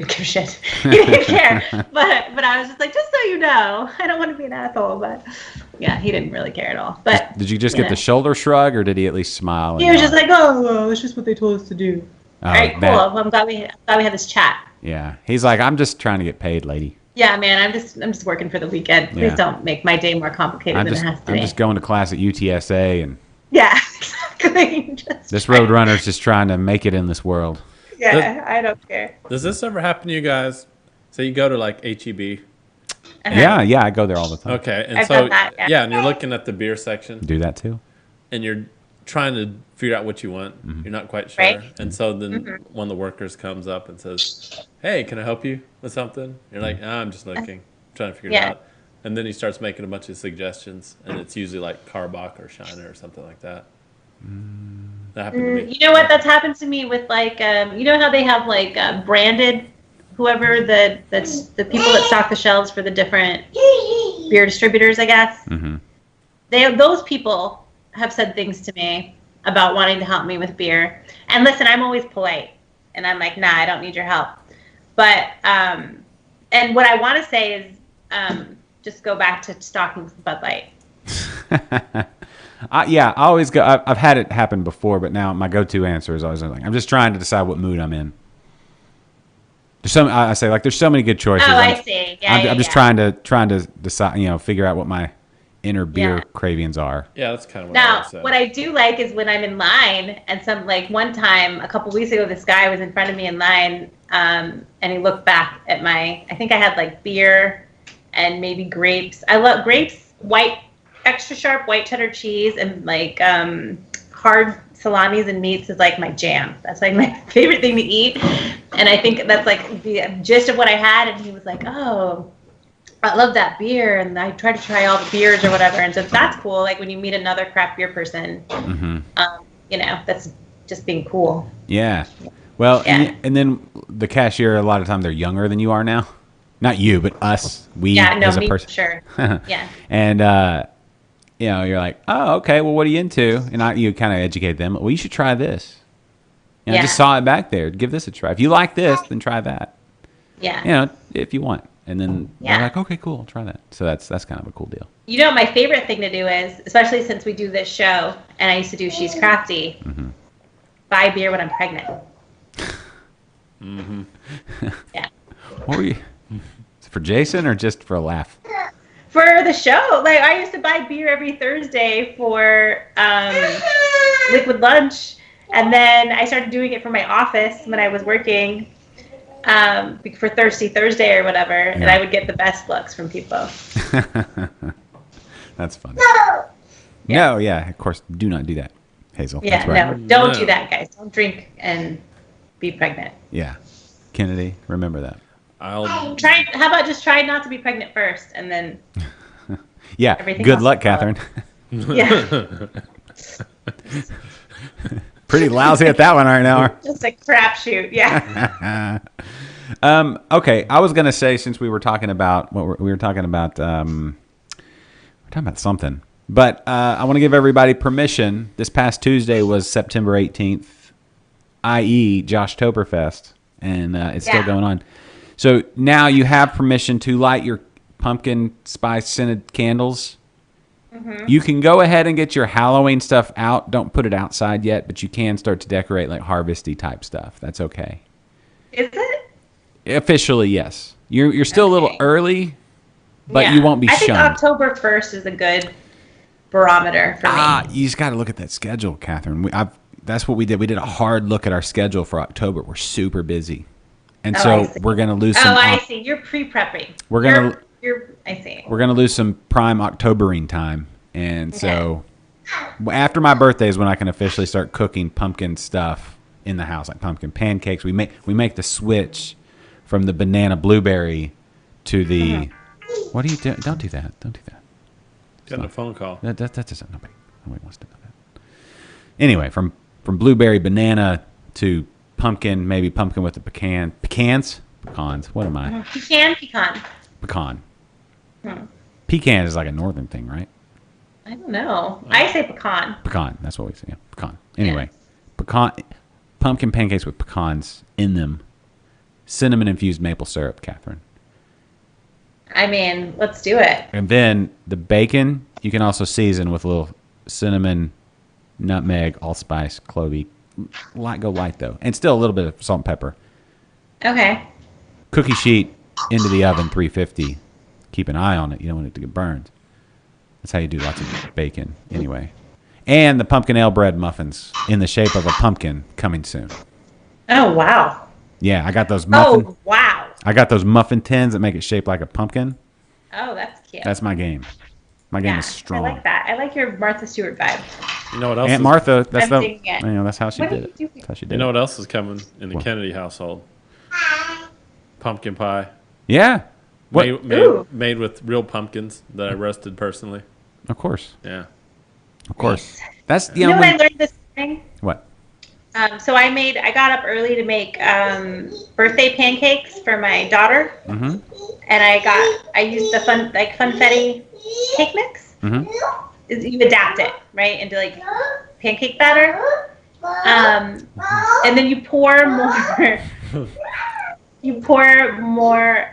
shit. He didn't care. But I was just like, just so you know, I don't want to be an asshole, but yeah, he didn't really care at all. But Did you just get the shoulder shrug, or did he at least smile? and he was nod? just like, oh, well, it's just what they told us to do. Oh, All right, cool. that- Well, I'm glad we had this chat. Yeah. He's like, I'm just trying to get paid, lady. Yeah, man, I'm just working for the weekend. Please Yeah. don't make my day more complicated I'm than just it has to I'm be. just going to class at UTSA and Yeah. Exactly. This Roadrunner's just trying to make it in this world. Yeah, I don't care. Does this ever happen to you guys? So you go to like HEB. Yeah, I go there all the time. Okay, and I've so done that, yeah. and you're looking at the beer section, Do that too. and you're trying to figure out what you want. You're not quite sure, Right. and so then one of the workers comes up and says, "Hey, can I help you with something?" You're like, "I'm just looking, trying to figure it Yeah. out." And then he starts making a bunch of suggestions, and it's usually like Carbach or Shiner or something like that. That happened to me. You know what? That's happened to me with like, you know how they have like branded, whoever that's the people that stock the shelves for the different beer distributors, I guess. Mm-hmm. Those people have said things to me about wanting to help me with beer. And listen, I'm always polite, and I'm like, nah, I don't need your help. But and what I want to say is, just go back to stocking Bud Light. I always go. I've had it happen before, but now my go-to answer is always like, I'm just trying to decide what mood I'm in. I say like, there's so many good choices. Oh, I see. Yeah, I'm just trying to decide, figure out what my inner beer cravings are. Yeah, that's kind of what I Now, would say. what I do like is when I'm in line, and one time, a couple weeks ago, this guy was in front of me in line, and he looked back at I think I had like beer and maybe grapes. I love grapes, extra sharp white cheddar cheese, and like hard salamis and meats is like my jam. That's like my favorite thing to eat. And I think that's like the gist of what I had. And he was like, oh, I love that beer. And I tried to try all the beers or whatever. And so that's cool. Like when you meet another craft beer person, that's just being cool. Yeah. Well, Yeah. and then the cashier, a lot of time they're younger than you are now. Not you, but us. As a me person. for sure. Yeah. And you're like, oh, okay. Well, what are you into? And you kind of educate them. Well, you should try this. I Yeah. just saw it back there. Give this a try. If you like this, then try that. Yeah. If you want. And then Yeah. they're like, okay, cool, I'll try that. So that's kind of a cool deal. You know, my favorite thing to do is, especially since we do this show, and I used to do She's Crafty, buy beer when I'm pregnant. Yeah. What were you? For Jason or just for a laugh? For the show, like I used to buy beer every Thursday for Liquid Lunch, and then I started doing it for my office when I was working for Thirsty Thursday or whatever, and I would get the best looks from people. That's funny. No, yeah, of course, do not do that, Hazel. Yeah, That's right. no, don't No. do that, guys. Don't drink and be pregnant. Yeah. Kennedy, remember that. I'll How about just try not to be pregnant first, and then Yeah, Everything good else luck, will follow. Catherine. yeah, Pretty lousy at that one right now. just a crapshoot. Yeah. Okay, I was gonna say, since we were talking about we were talking about something, but I want to give everybody permission. This past Tuesday was September 18th, i.e. Josh Toberfest, and it's still Yeah. going on. So now you have permission to light your pumpkin spice scented candles. You can go ahead and get your Halloween stuff out. Don't put it outside yet, but you can start to decorate like harvesty type stuff. That's okay. Is it? Officially, yes. You're still a little Okay. early, but Yeah. you won't be I think shunned. October 1st is a good barometer for me. You just got to look at that schedule, Catherine. That's what we did. We did a hard look at our schedule for October. We're super busy, and Oh, I so see. we're gonna lose Oh, some. I see. You're pre-prepping. We're gonna- I see. We're gonna lose some prime Octobering time, and so after my birthday is when I can officially start cooking pumpkin stuff in the house, like pumpkin pancakes. We make the switch from the banana blueberry to the. What are you doing? Don't do that. Don't do that. get a phone call. That doesn't. Nobody wants to know that. Anyway, from blueberry banana to pumpkin, maybe pumpkin with the pecans. What am I? Pecan. Pecan. Pecan is like a northern thing, right? I don't know. I say pecan. Pecan. That's what we say. Yeah, pecan. Anyway, pumpkin pancakes with pecans in them. Cinnamon infused maple syrup, Catherine. I mean, let's do it. And then the bacon, you can also season with a little cinnamon, nutmeg, allspice, clovey. Go light though, and still a little bit of salt and pepper. Okay. Cookie sheet into the oven, 350. Keep an eye on it. You don't want it to get burned. That's how you do lots of bacon, anyway. And the pumpkin ale bread muffins in the shape of a pumpkin coming soon. Oh wow. Yeah, I got those muffin. Oh wow. I got those muffin tins that make it shaped like a pumpkin. Oh, that's cute. That's my game. My game is strong. I like that. I like your Martha Stewart vibe. You know what else? Aunt Martha, that's I'm digging it. that's how she What did did it. you do? That's how she did You know it. what else is coming in the What? Kennedy household? Pumpkin pie. Yeah. What? Ooh. Made with real pumpkins that I roasted personally. Of course. Yeah. Of course. That's the You know only. what I learned this morning? What? So I got up early to make birthday pancakes for my daughter, Mm-hmm. and I used the funfetti cake mix. Mm-hmm. You adapt it right into like pancake batter, and then you pour more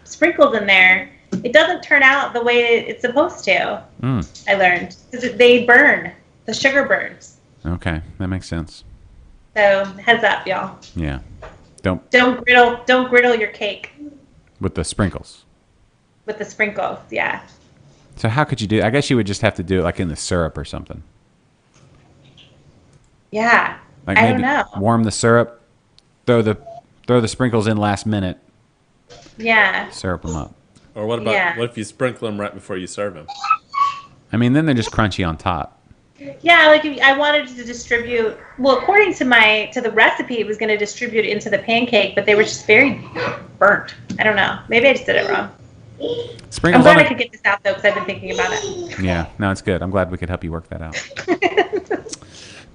sprinkles in there. It doesn't turn out the way it's supposed to. I learned because they burn. The sugar burns. Okay, that makes sense. So heads up, y'all. Yeah. Don't Don't griddle your cake with the sprinkles. with the sprinkles. Yeah. So how could you do? I guess you would just have to do it like in the syrup or something. Yeah. Like I maybe don't know. warm the syrup, throw the sprinkles in last minute, Yeah. syrup them up. Or what about Yeah. what if you sprinkle them right before you serve them? I mean, then they're just crunchy on top. Yeah, like I wanted to distribute. Well, according to the recipe, it was going to distribute into the pancake, but they were just very burnt. I don't know. Maybe I just did it wrong. I'm Sprinkles glad on I could get this out though, because I've been thinking about it. Yeah, no, it's good. I'm glad we could help you work that out.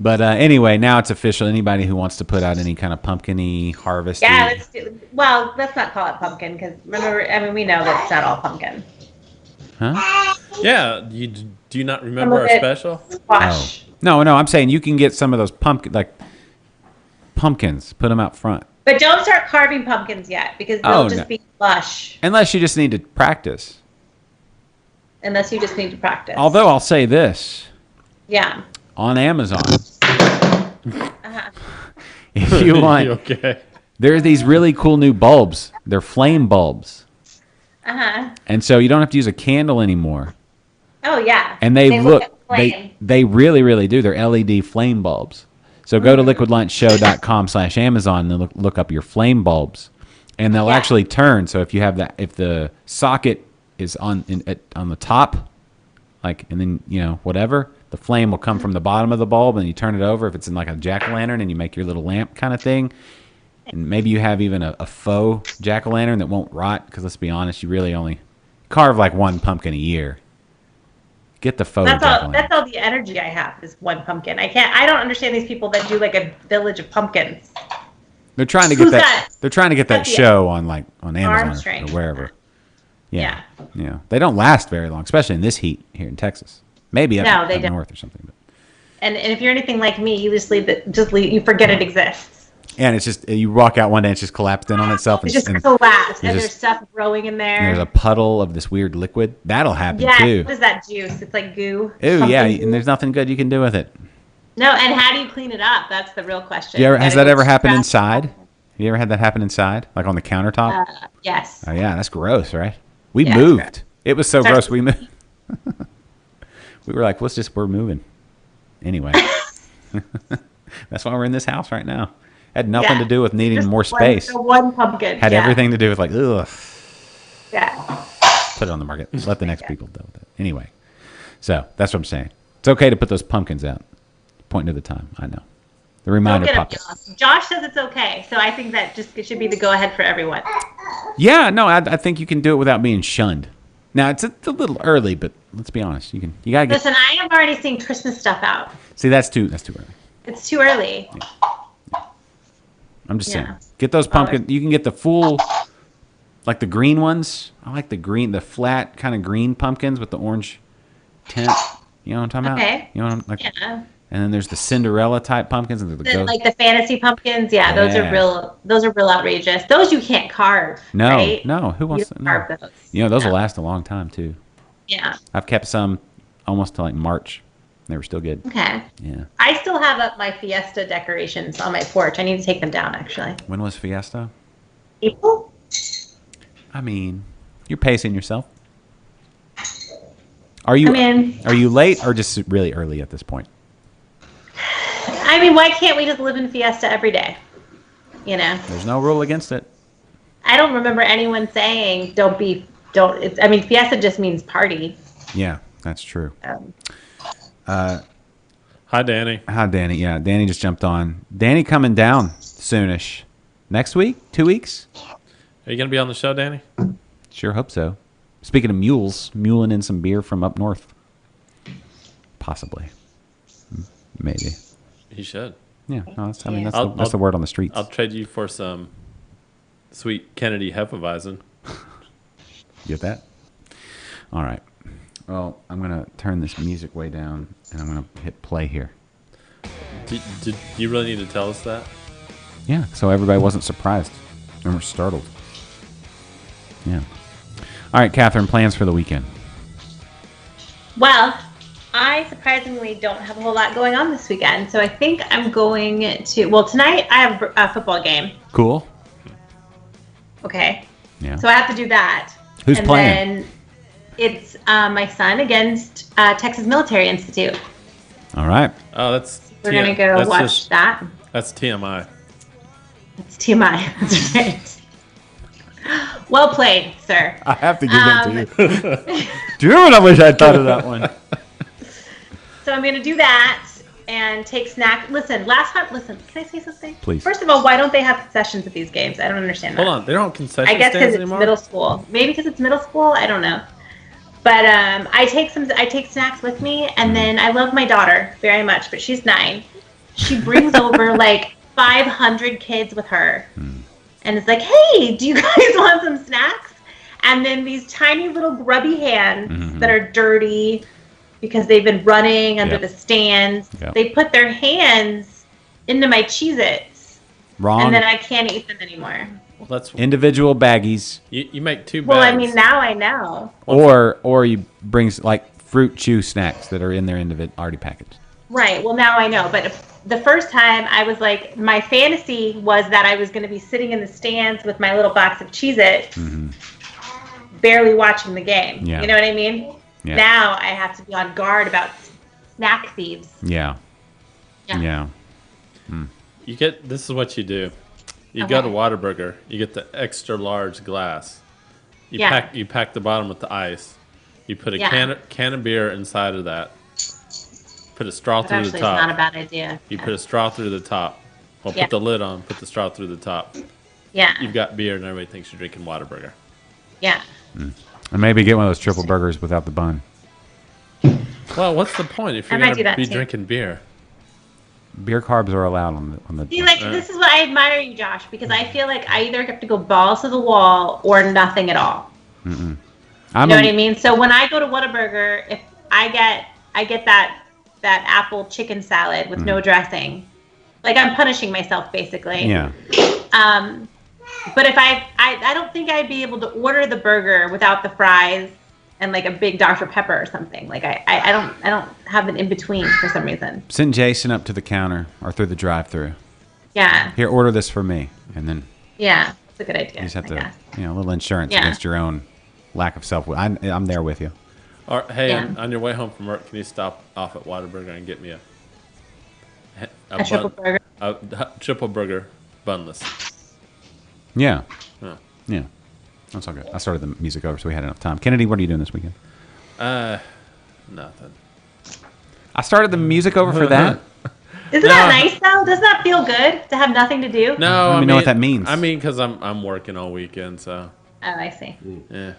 But anyway, now it's official. Anybody who wants to put out any kind of pumpkin-y, harvesty. Yeah, let's not call it pumpkin, because remember, I mean, we know that it's not all pumpkin. Huh? Yeah. Do you not remember Some our of it- special? Squash. No, I'm saying you can get some of those pumpkins, put them out front. But don't start carving pumpkins yet, because they'll Oh, just no. be lush. Unless you just need to practice. Unless you just need to practice. Although I'll say this, Yeah. on Amazon, Uh-huh. if you want, Okay. there are these really cool new bulbs. They're flame bulbs. Uh-huh. And so you don't have to use a candle anymore. Oh, yeah. And they look at flame. they really, really do. They're LED flame bulbs. So go to liquidlunchshow.com/Amazon and look up your flame bulbs. And they'll Yeah. actually turn. So if you have if the socket is on the top, like, and then, whatever, the flame will come from the bottom of the bulb and you turn it over if it's in like a jack-o'-lantern and you make your little lamp kind of thing. And maybe you have even a faux jack-o'-lantern that won't rot, because let's be honest, you really only carve like one pumpkin a year. Get the faux jack-o'-lantern. That's all the energy I have is one pumpkin. I don't understand these people that do like a village of pumpkins. They're trying to get Who's that. that? They're trying to get that That's the show on Amazon Armstrong. or wherever. Yeah. They don't last very long, especially in this heat here in Texas. Maybe No, up they don't. north or something. But. And if you're anything like me, you just you forget it exists. And it's just, you walk out one day, it's just collapsed in on itself. It just and collapsed, you and just- there's stuff growing in there. there's a puddle of this weird liquid. That'll happen Yeah, too. what is that juice? It's like goo. Ooh, Something. yeah, and there's nothing good you can do with it. No, and how do you clean it up? That's the real question. Has that ever happened inside? inside? Have you ever had that happen inside? Like on the countertop? Yes. Oh, yeah, that's gross, right? We Yeah, moved. it's gross. It was so Sorry. gross, we moved. We were like, we're moving. Anyway. That's why we're in this house right now. Had nothing Yeah. to do with needing Just more space. One pumpkin. Had yeah. everything to do with like, ugh, Yeah. put it on the market. Let the next people deal with it. Anyway. So that's what I'm saying. It's okay to put those pumpkins out. Point to the time. I know. The Don't reminder get him, popped up. Josh says it's okay, so I think that it should be the go ahead for everyone. Yeah, no, I think you can do it without being shunned. Now it's a little early, but let's be honest. You gotta get. Listen, I am already seeing Christmas stuff out. See, that's too early. It's too early. I'm just saying. Yeah. Get those pumpkin. You can get the full, like the green ones. I like the flat kind of green pumpkins with the orange tint. You know what I'm talking Okay. about? You know what I'm like? Yeah. And then there's the Cinderella type pumpkins and the ghost. Like the fantasy pumpkins, yeah, those Yeah. are real. Those are real outrageous. Those you can't carve. No, right? no. Who You wants don't to? carve No. those. You know, those will No. last a long time too. Yeah. I've kept some almost to like March. They were still good. Okay. Yeah. I still have up my Fiesta decorations on my porch. I need to take them down actually. When was Fiesta? April? I mean, you're pacing yourself. Are you I mean- are you late or just really early at this point? I mean, why can't we just live in Fiesta every day? You know, There's no rule against it. I don't remember anyone saying I mean, Fiesta just means party. Yeah, that's true. Hi, Danny. Hi, Danny. Yeah, Danny just jumped on. Danny coming down soonish. Next week? 2 weeks? Are you going to be on the show, Danny? Sure hope so. Speaking of mules, muling in some beer from up north. Possibly. Maybe. You should. Yeah, no, that's, I mean, that's, I'll- that's the word on the streets. I'll trade you for some sweet Kennedy Hefeweizen. Get that? All right. Well, I'm going to turn this music way down, and I'm going to hit play here. Did you really need to tell us that? Yeah, so everybody wasn't surprised. And we're startled. Yeah. All right, Catherine, plans for the weekend. Well, I surprisingly don't have a whole lot going on this weekend, so I think I'm going to. Well, tonight I have a football game. Cool. Okay. Yeah. So I have to do that. Who's and playing? Then it's my son against Texas Military Institute. All right. Oh, that's We're gonna go that's watch that. That's TMI. It's TMI. That's right. Well played, sir. I have to give that to you. Dude, I wish I'd thought of that one. So I'm gonna do that and take snack. Listen, can I say something? Please. First of all, why don't they have concessions at these games? I don't understand that. Hold on, they don't have concession I guess stands because it's anymore. middle school. Maybe because it's middle school. I don't know. But I take snacks with me, and then I love my daughter very much, but she's 9. She brings over like 500 kids with her, and it's like, hey, do you guys want some snacks? And then these tiny little grubby hands that are dirty because they've been running under Yep. the stands. Yep. They put their hands into my Cheez-Its, Wrong. and then I can't eat them anymore. Well, that's Individual baggies, you make 2 bags. Well, I mean, now I know. or you bring like fruit chew snacks that are in their already packaged. Right. Well, now I know. But the first time I was like, my fantasy was that I was going to be sitting in the stands with my little box of Cheez-Its, barely watching the game. Yeah. You know what I mean? Yeah. Now I have to be on guard about snack thieves. Yeah. Yeah. You get this is what you do. You go to Whataburger. You get the extra large glass. You Yeah. pack the bottom with the ice. You put a Yeah. can of beer inside of that. Put a straw That through actually the is top. not a bad idea. You put a straw through the top. Well, Yeah. put the lid on. Put the straw through the top. Yeah. You've got beer, and everybody thinks you're drinking Whataburger. Yeah. And maybe get one of those triple burgers without the bun. Well, what's the point if I you're might going do to that be too. drinking beer? Beer carbs are allowed on the. See, like, this is what I admire you, Josh, because I feel like I either have to go balls to the wall or nothing at all. I'm You know what I mean? So when I go to Whataburger, if I get that apple chicken salad with no dressing, like I'm punishing myself basically. Yeah. But if I don't think I'd be able to order the burger without the fries and like a big Dr. Pepper or something. Like I don't have an in between for some reason. Send Jason up to the counter or through the drive-through. Yeah. Here, order this for me, and then Yeah. It's a good idea. you just have I to, guess. a little insurance Yeah. against your own lack of self. I'm there with you. Or hey, Yeah. on your way home from work, can you stop off at Whataburger and get me A triple burger. a triple burger bunless? Yeah. Huh. Yeah. That's all good. I started the music over, so we had enough time. Kennedy, what are you doing this weekend? Nothing. I started the music over for that. Isn't that nice though? Doesn't that feel good to have nothing to do? No, Let I me know what that means. I mean, because I'm working all weekend, so Oh, I see. yeah.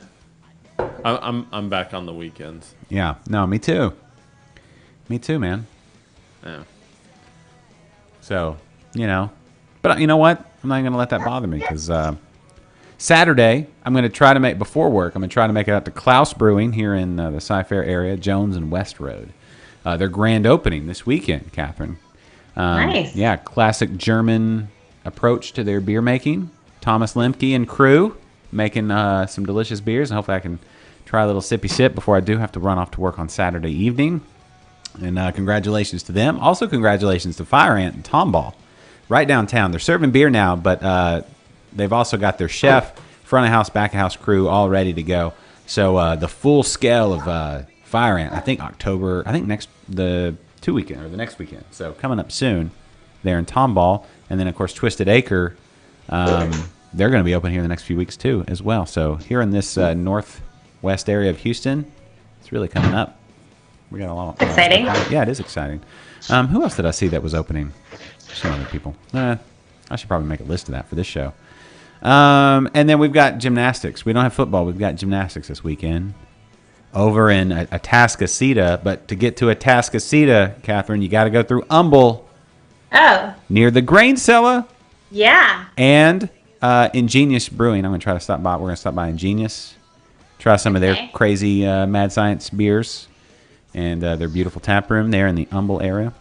I'm back on the weekends. Yeah. No, me too. Me too, man. Yeah. So, but you know what? I'm not going to let that bother me because Saturday, I'm going to try to before work, I'm going to try to make it out to Klaus Brewing here in the Cy-Fair area, Jones and West Road. Their grand opening this weekend, Catherine. Nice. Yeah, classic German approach to their beer making. Thomas Lemke and crew making some delicious beers, and hopefully I can try a little sippy sip before I do have to run off to work on Saturday evening. And congratulations to them. Also, congratulations to Fire Ant and Tomball, right downtown. They're serving beer now, but they've also got their chef, front of house, back of house crew all ready to go. So the full scale of Fire Ant. I think the next weekend. So coming up soon, there in Tomball, and then of course Twisted Acre. They're going to be open here in the next few weeks too, as well. So here in this northwest area of Houston, it's really coming up. We got a lot. Exciting. Yeah, it is exciting. Who else did I see that was opening? Some other people. I should probably make a list of that for this show. And then we've got gymnastics. We don't have football. We've got gymnastics this weekend over in Atascocita. But to get to Atascocita, Catherine, you got to go through Humble. Oh. Near the grain cellar. Yeah. And Ingenious Brewing. I'm going to try to stop by. We're going to stop by Ingenious. Try some of their crazy Mad Science beers. And their beautiful tap room there in the Humble area.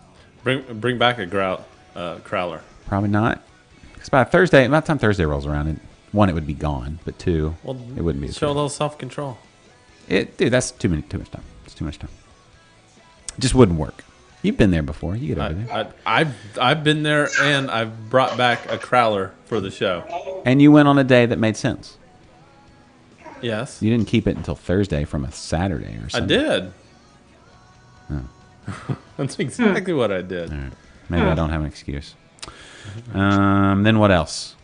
Bring back a crowler. Probably not. Because by the time Thursday rolls around, one, it would be gone. But two, it wouldn't be. Show a little self-control. Dude, that's too much time. It's too much time. It just wouldn't work. You've been there before. You get over there. I've been there, and I've brought back a crowler for the show. And you went on a day that made sense. Yes. You didn't keep it until Thursday from a Saturday or something. I did. That's exactly what I did. All right. Maybe I don't have an excuse. Then what else?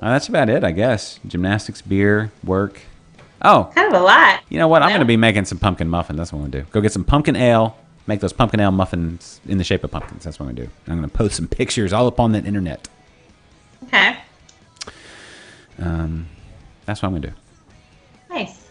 That's about it, I guess. Gymnastics, beer, work. Oh. Kind of a lot. You know what? I'm going to be making some pumpkin muffins. That's what I'm going to do. Go get some pumpkin ale. Make those pumpkin ale muffins in the shape of pumpkins. That's what I'm going to do. I'm going to post some pictures all up on the internet. Okay. That's what I'm going to do. Nice.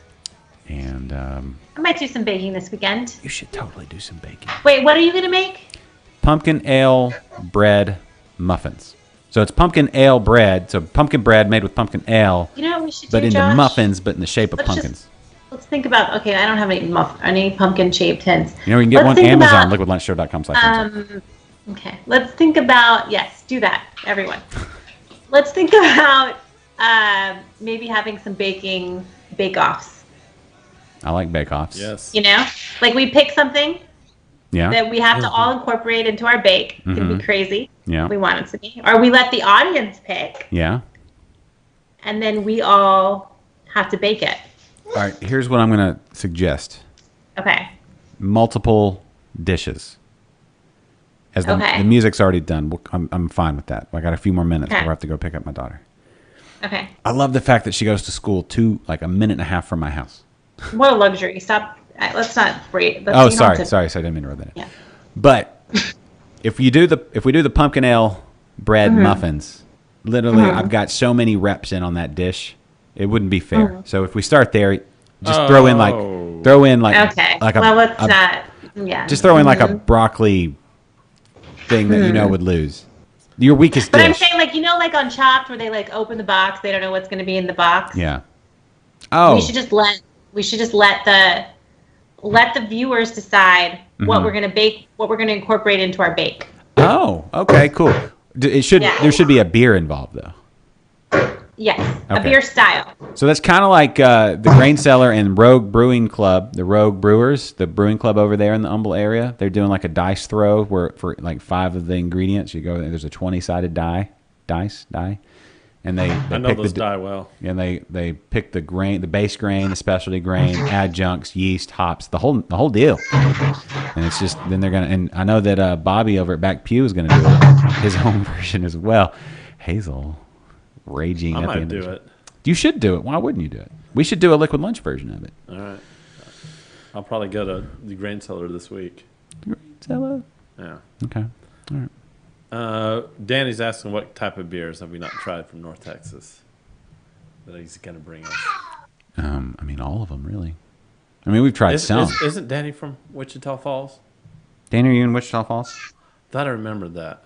And I might do some baking this weekend. you should totally do some baking. Wait, what are you going to make? Pumpkin ale bread muffins. So it's pumpkin ale bread. So pumpkin bread made with pumpkin ale. You know what we should do, But into Josh? muffins, but in the shape of Let's pumpkins. Let's think about, okay, I don't have any pumpkin-shaped hints. You know, you can get Let's one think Amazon, about, liquidlunchshow.com/Amazon. Okay, let's think about, yes, do that, everyone. Let's think about maybe having some bake-offs. I like bake-offs. Yes. You know? Like we pick something Yeah. that we have to all incorporate into our bake. It can be crazy. Yeah. if we want it to be. Or we let the audience pick, Yeah. and then we all have to bake it. All right. Here's what I'm going to suggest. Okay. Multiple dishes. As the Okay. music's already done, I'm fine with that. I got a few more minutes Okay. before I have to go pick up my daughter. Okay. I love the fact that she goes to school a minute and a half from my house. What a luxury. Stop. Let's not break. Oh, sorry. I didn't mean to rub that in. Yeah. But if we do the pumpkin ale bread muffins, literally, I've got so many reps in on that dish, it wouldn't be fair. So if we start there, just throw in like Okay. like well, let's not. Yeah. just throw in like a broccoli thing that you know would lose. Your weakest But dish. I'm saying, like, you know, like on Chopped, where they like open the box, they don't know what's going to be in the box. Yeah. Oh. We should just let the viewers decide what we're going to bake, what we're going to incorporate into our bake. Oh. Okay. Cool. There should be a beer involved though. Yes, a Okay. beer style. So that's kind of like the Grain Cellar and Rogue Brewing Club, the Rogue Brewers, the brewing club over there in the Humble area. They're doing like a dice throw where for like 5 of the ingredients, you go. There's a 20-sided die, and they I know pick those the die well. and they pick the grain, the base grain, the specialty grain, adjuncts, yeast, hops, the whole deal. And it's just then they're gonna. And I know that Bobby over at Back Pew is gonna do his own version as well. Hazel. Raging I at the might end do of the it. You should do it. Why wouldn't you do it? We should do a liquid lunch version of it. All right. I'll probably go to the grain cellar this week. Hello. Yeah. Okay. All right. Danny's asking what type of beers have we not tried from North Texas that he's going to bring us. I mean, all of them really. I mean, we've tried some. Isn't Danny from Wichita Falls? Danny, are you in Wichita Falls? Thought I remembered that.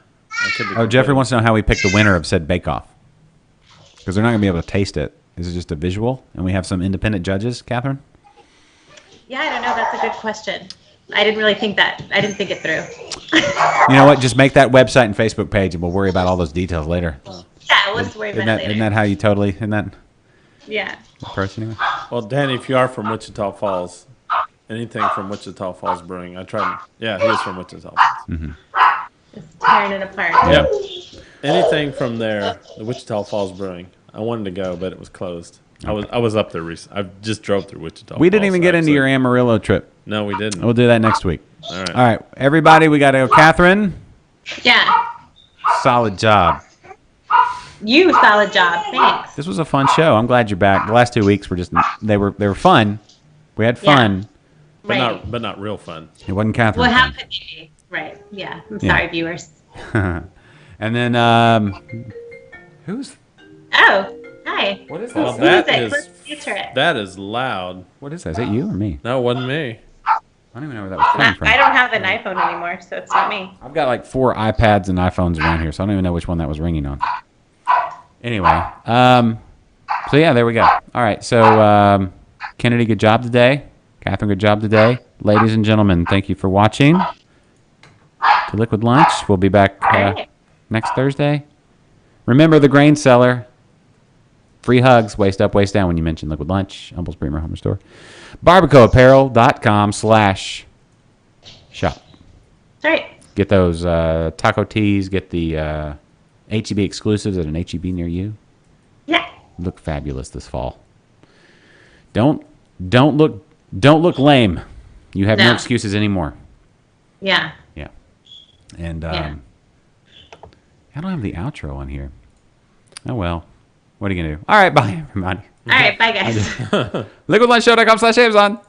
Oh, Jeffrey wants to know how we picked the winner of said Bake Off. Because they're not going to be able to taste it. Is it just a visual? And we have some independent judges, Catherine? Yeah, I don't know. That's a good question. I didn't really think that. I didn't think it through. You know what? Just make that website and Facebook page, and we'll worry about all those details later. Yeah, let's worry about it later. Isn't that how you totally? Isn't that Yeah. approach anyway? Well, Danny, if you are from Wichita Falls, anything from Wichita Falls Brewing, I tried. Yeah, he is from Wichita Falls. Just tearing it apart. Yeah. Anything from there, the Wichita Falls Brewing. I wanted to go, but it was closed. I was up there recently. I just drove through Wichita. We didn't Falls, even get into actually. your Amarillo trip. No, we didn't. We'll do that next week. All right. All right, everybody, we got to go. Catherine, Yeah. solid job. You solid job. Thanks. This was a fun show. I'm glad you're back. The last 2 weeks were just they were fun. We had fun. But not real fun. It wasn't Catherine. Well, how fun. could you? Right. Yeah. I'm Yeah. sorry, viewers. And then who's Oh, hi. what is Well, this? Who is that it? is Let's answer it. that is loud. What is that? Is it you or me? No, it wasn't me. I don't even know where that was coming from. I don't have an iPhone anymore, so it's not me. I've got like 4 iPads and iPhones around here, so I don't even know which one that was ringing on. Anyway, so yeah, there we go. All right, so Kennedy, good job today. Catherine, good job today. Ladies and gentlemen, thank you for watching. To Liquid Lunch, we'll be back right. next Thursday. Remember the grain cellar. Free hugs, waist up, waist down when you mention Liquid Lunch. Humble's Bremer Home Store. BarbacoaApparel.com/shop. All right. Get those taco tees. Get the HEB exclusives at an HEB near you. Yeah. Look fabulous this fall. Don't look lame. You have no No. excuses anymore. Yeah. Yeah. And Yeah. I don't have the outro on here. Oh well. What are you gonna do? All right, bye everybody. All right. Bye, guys. LiquidLunchShow.com/Amazon.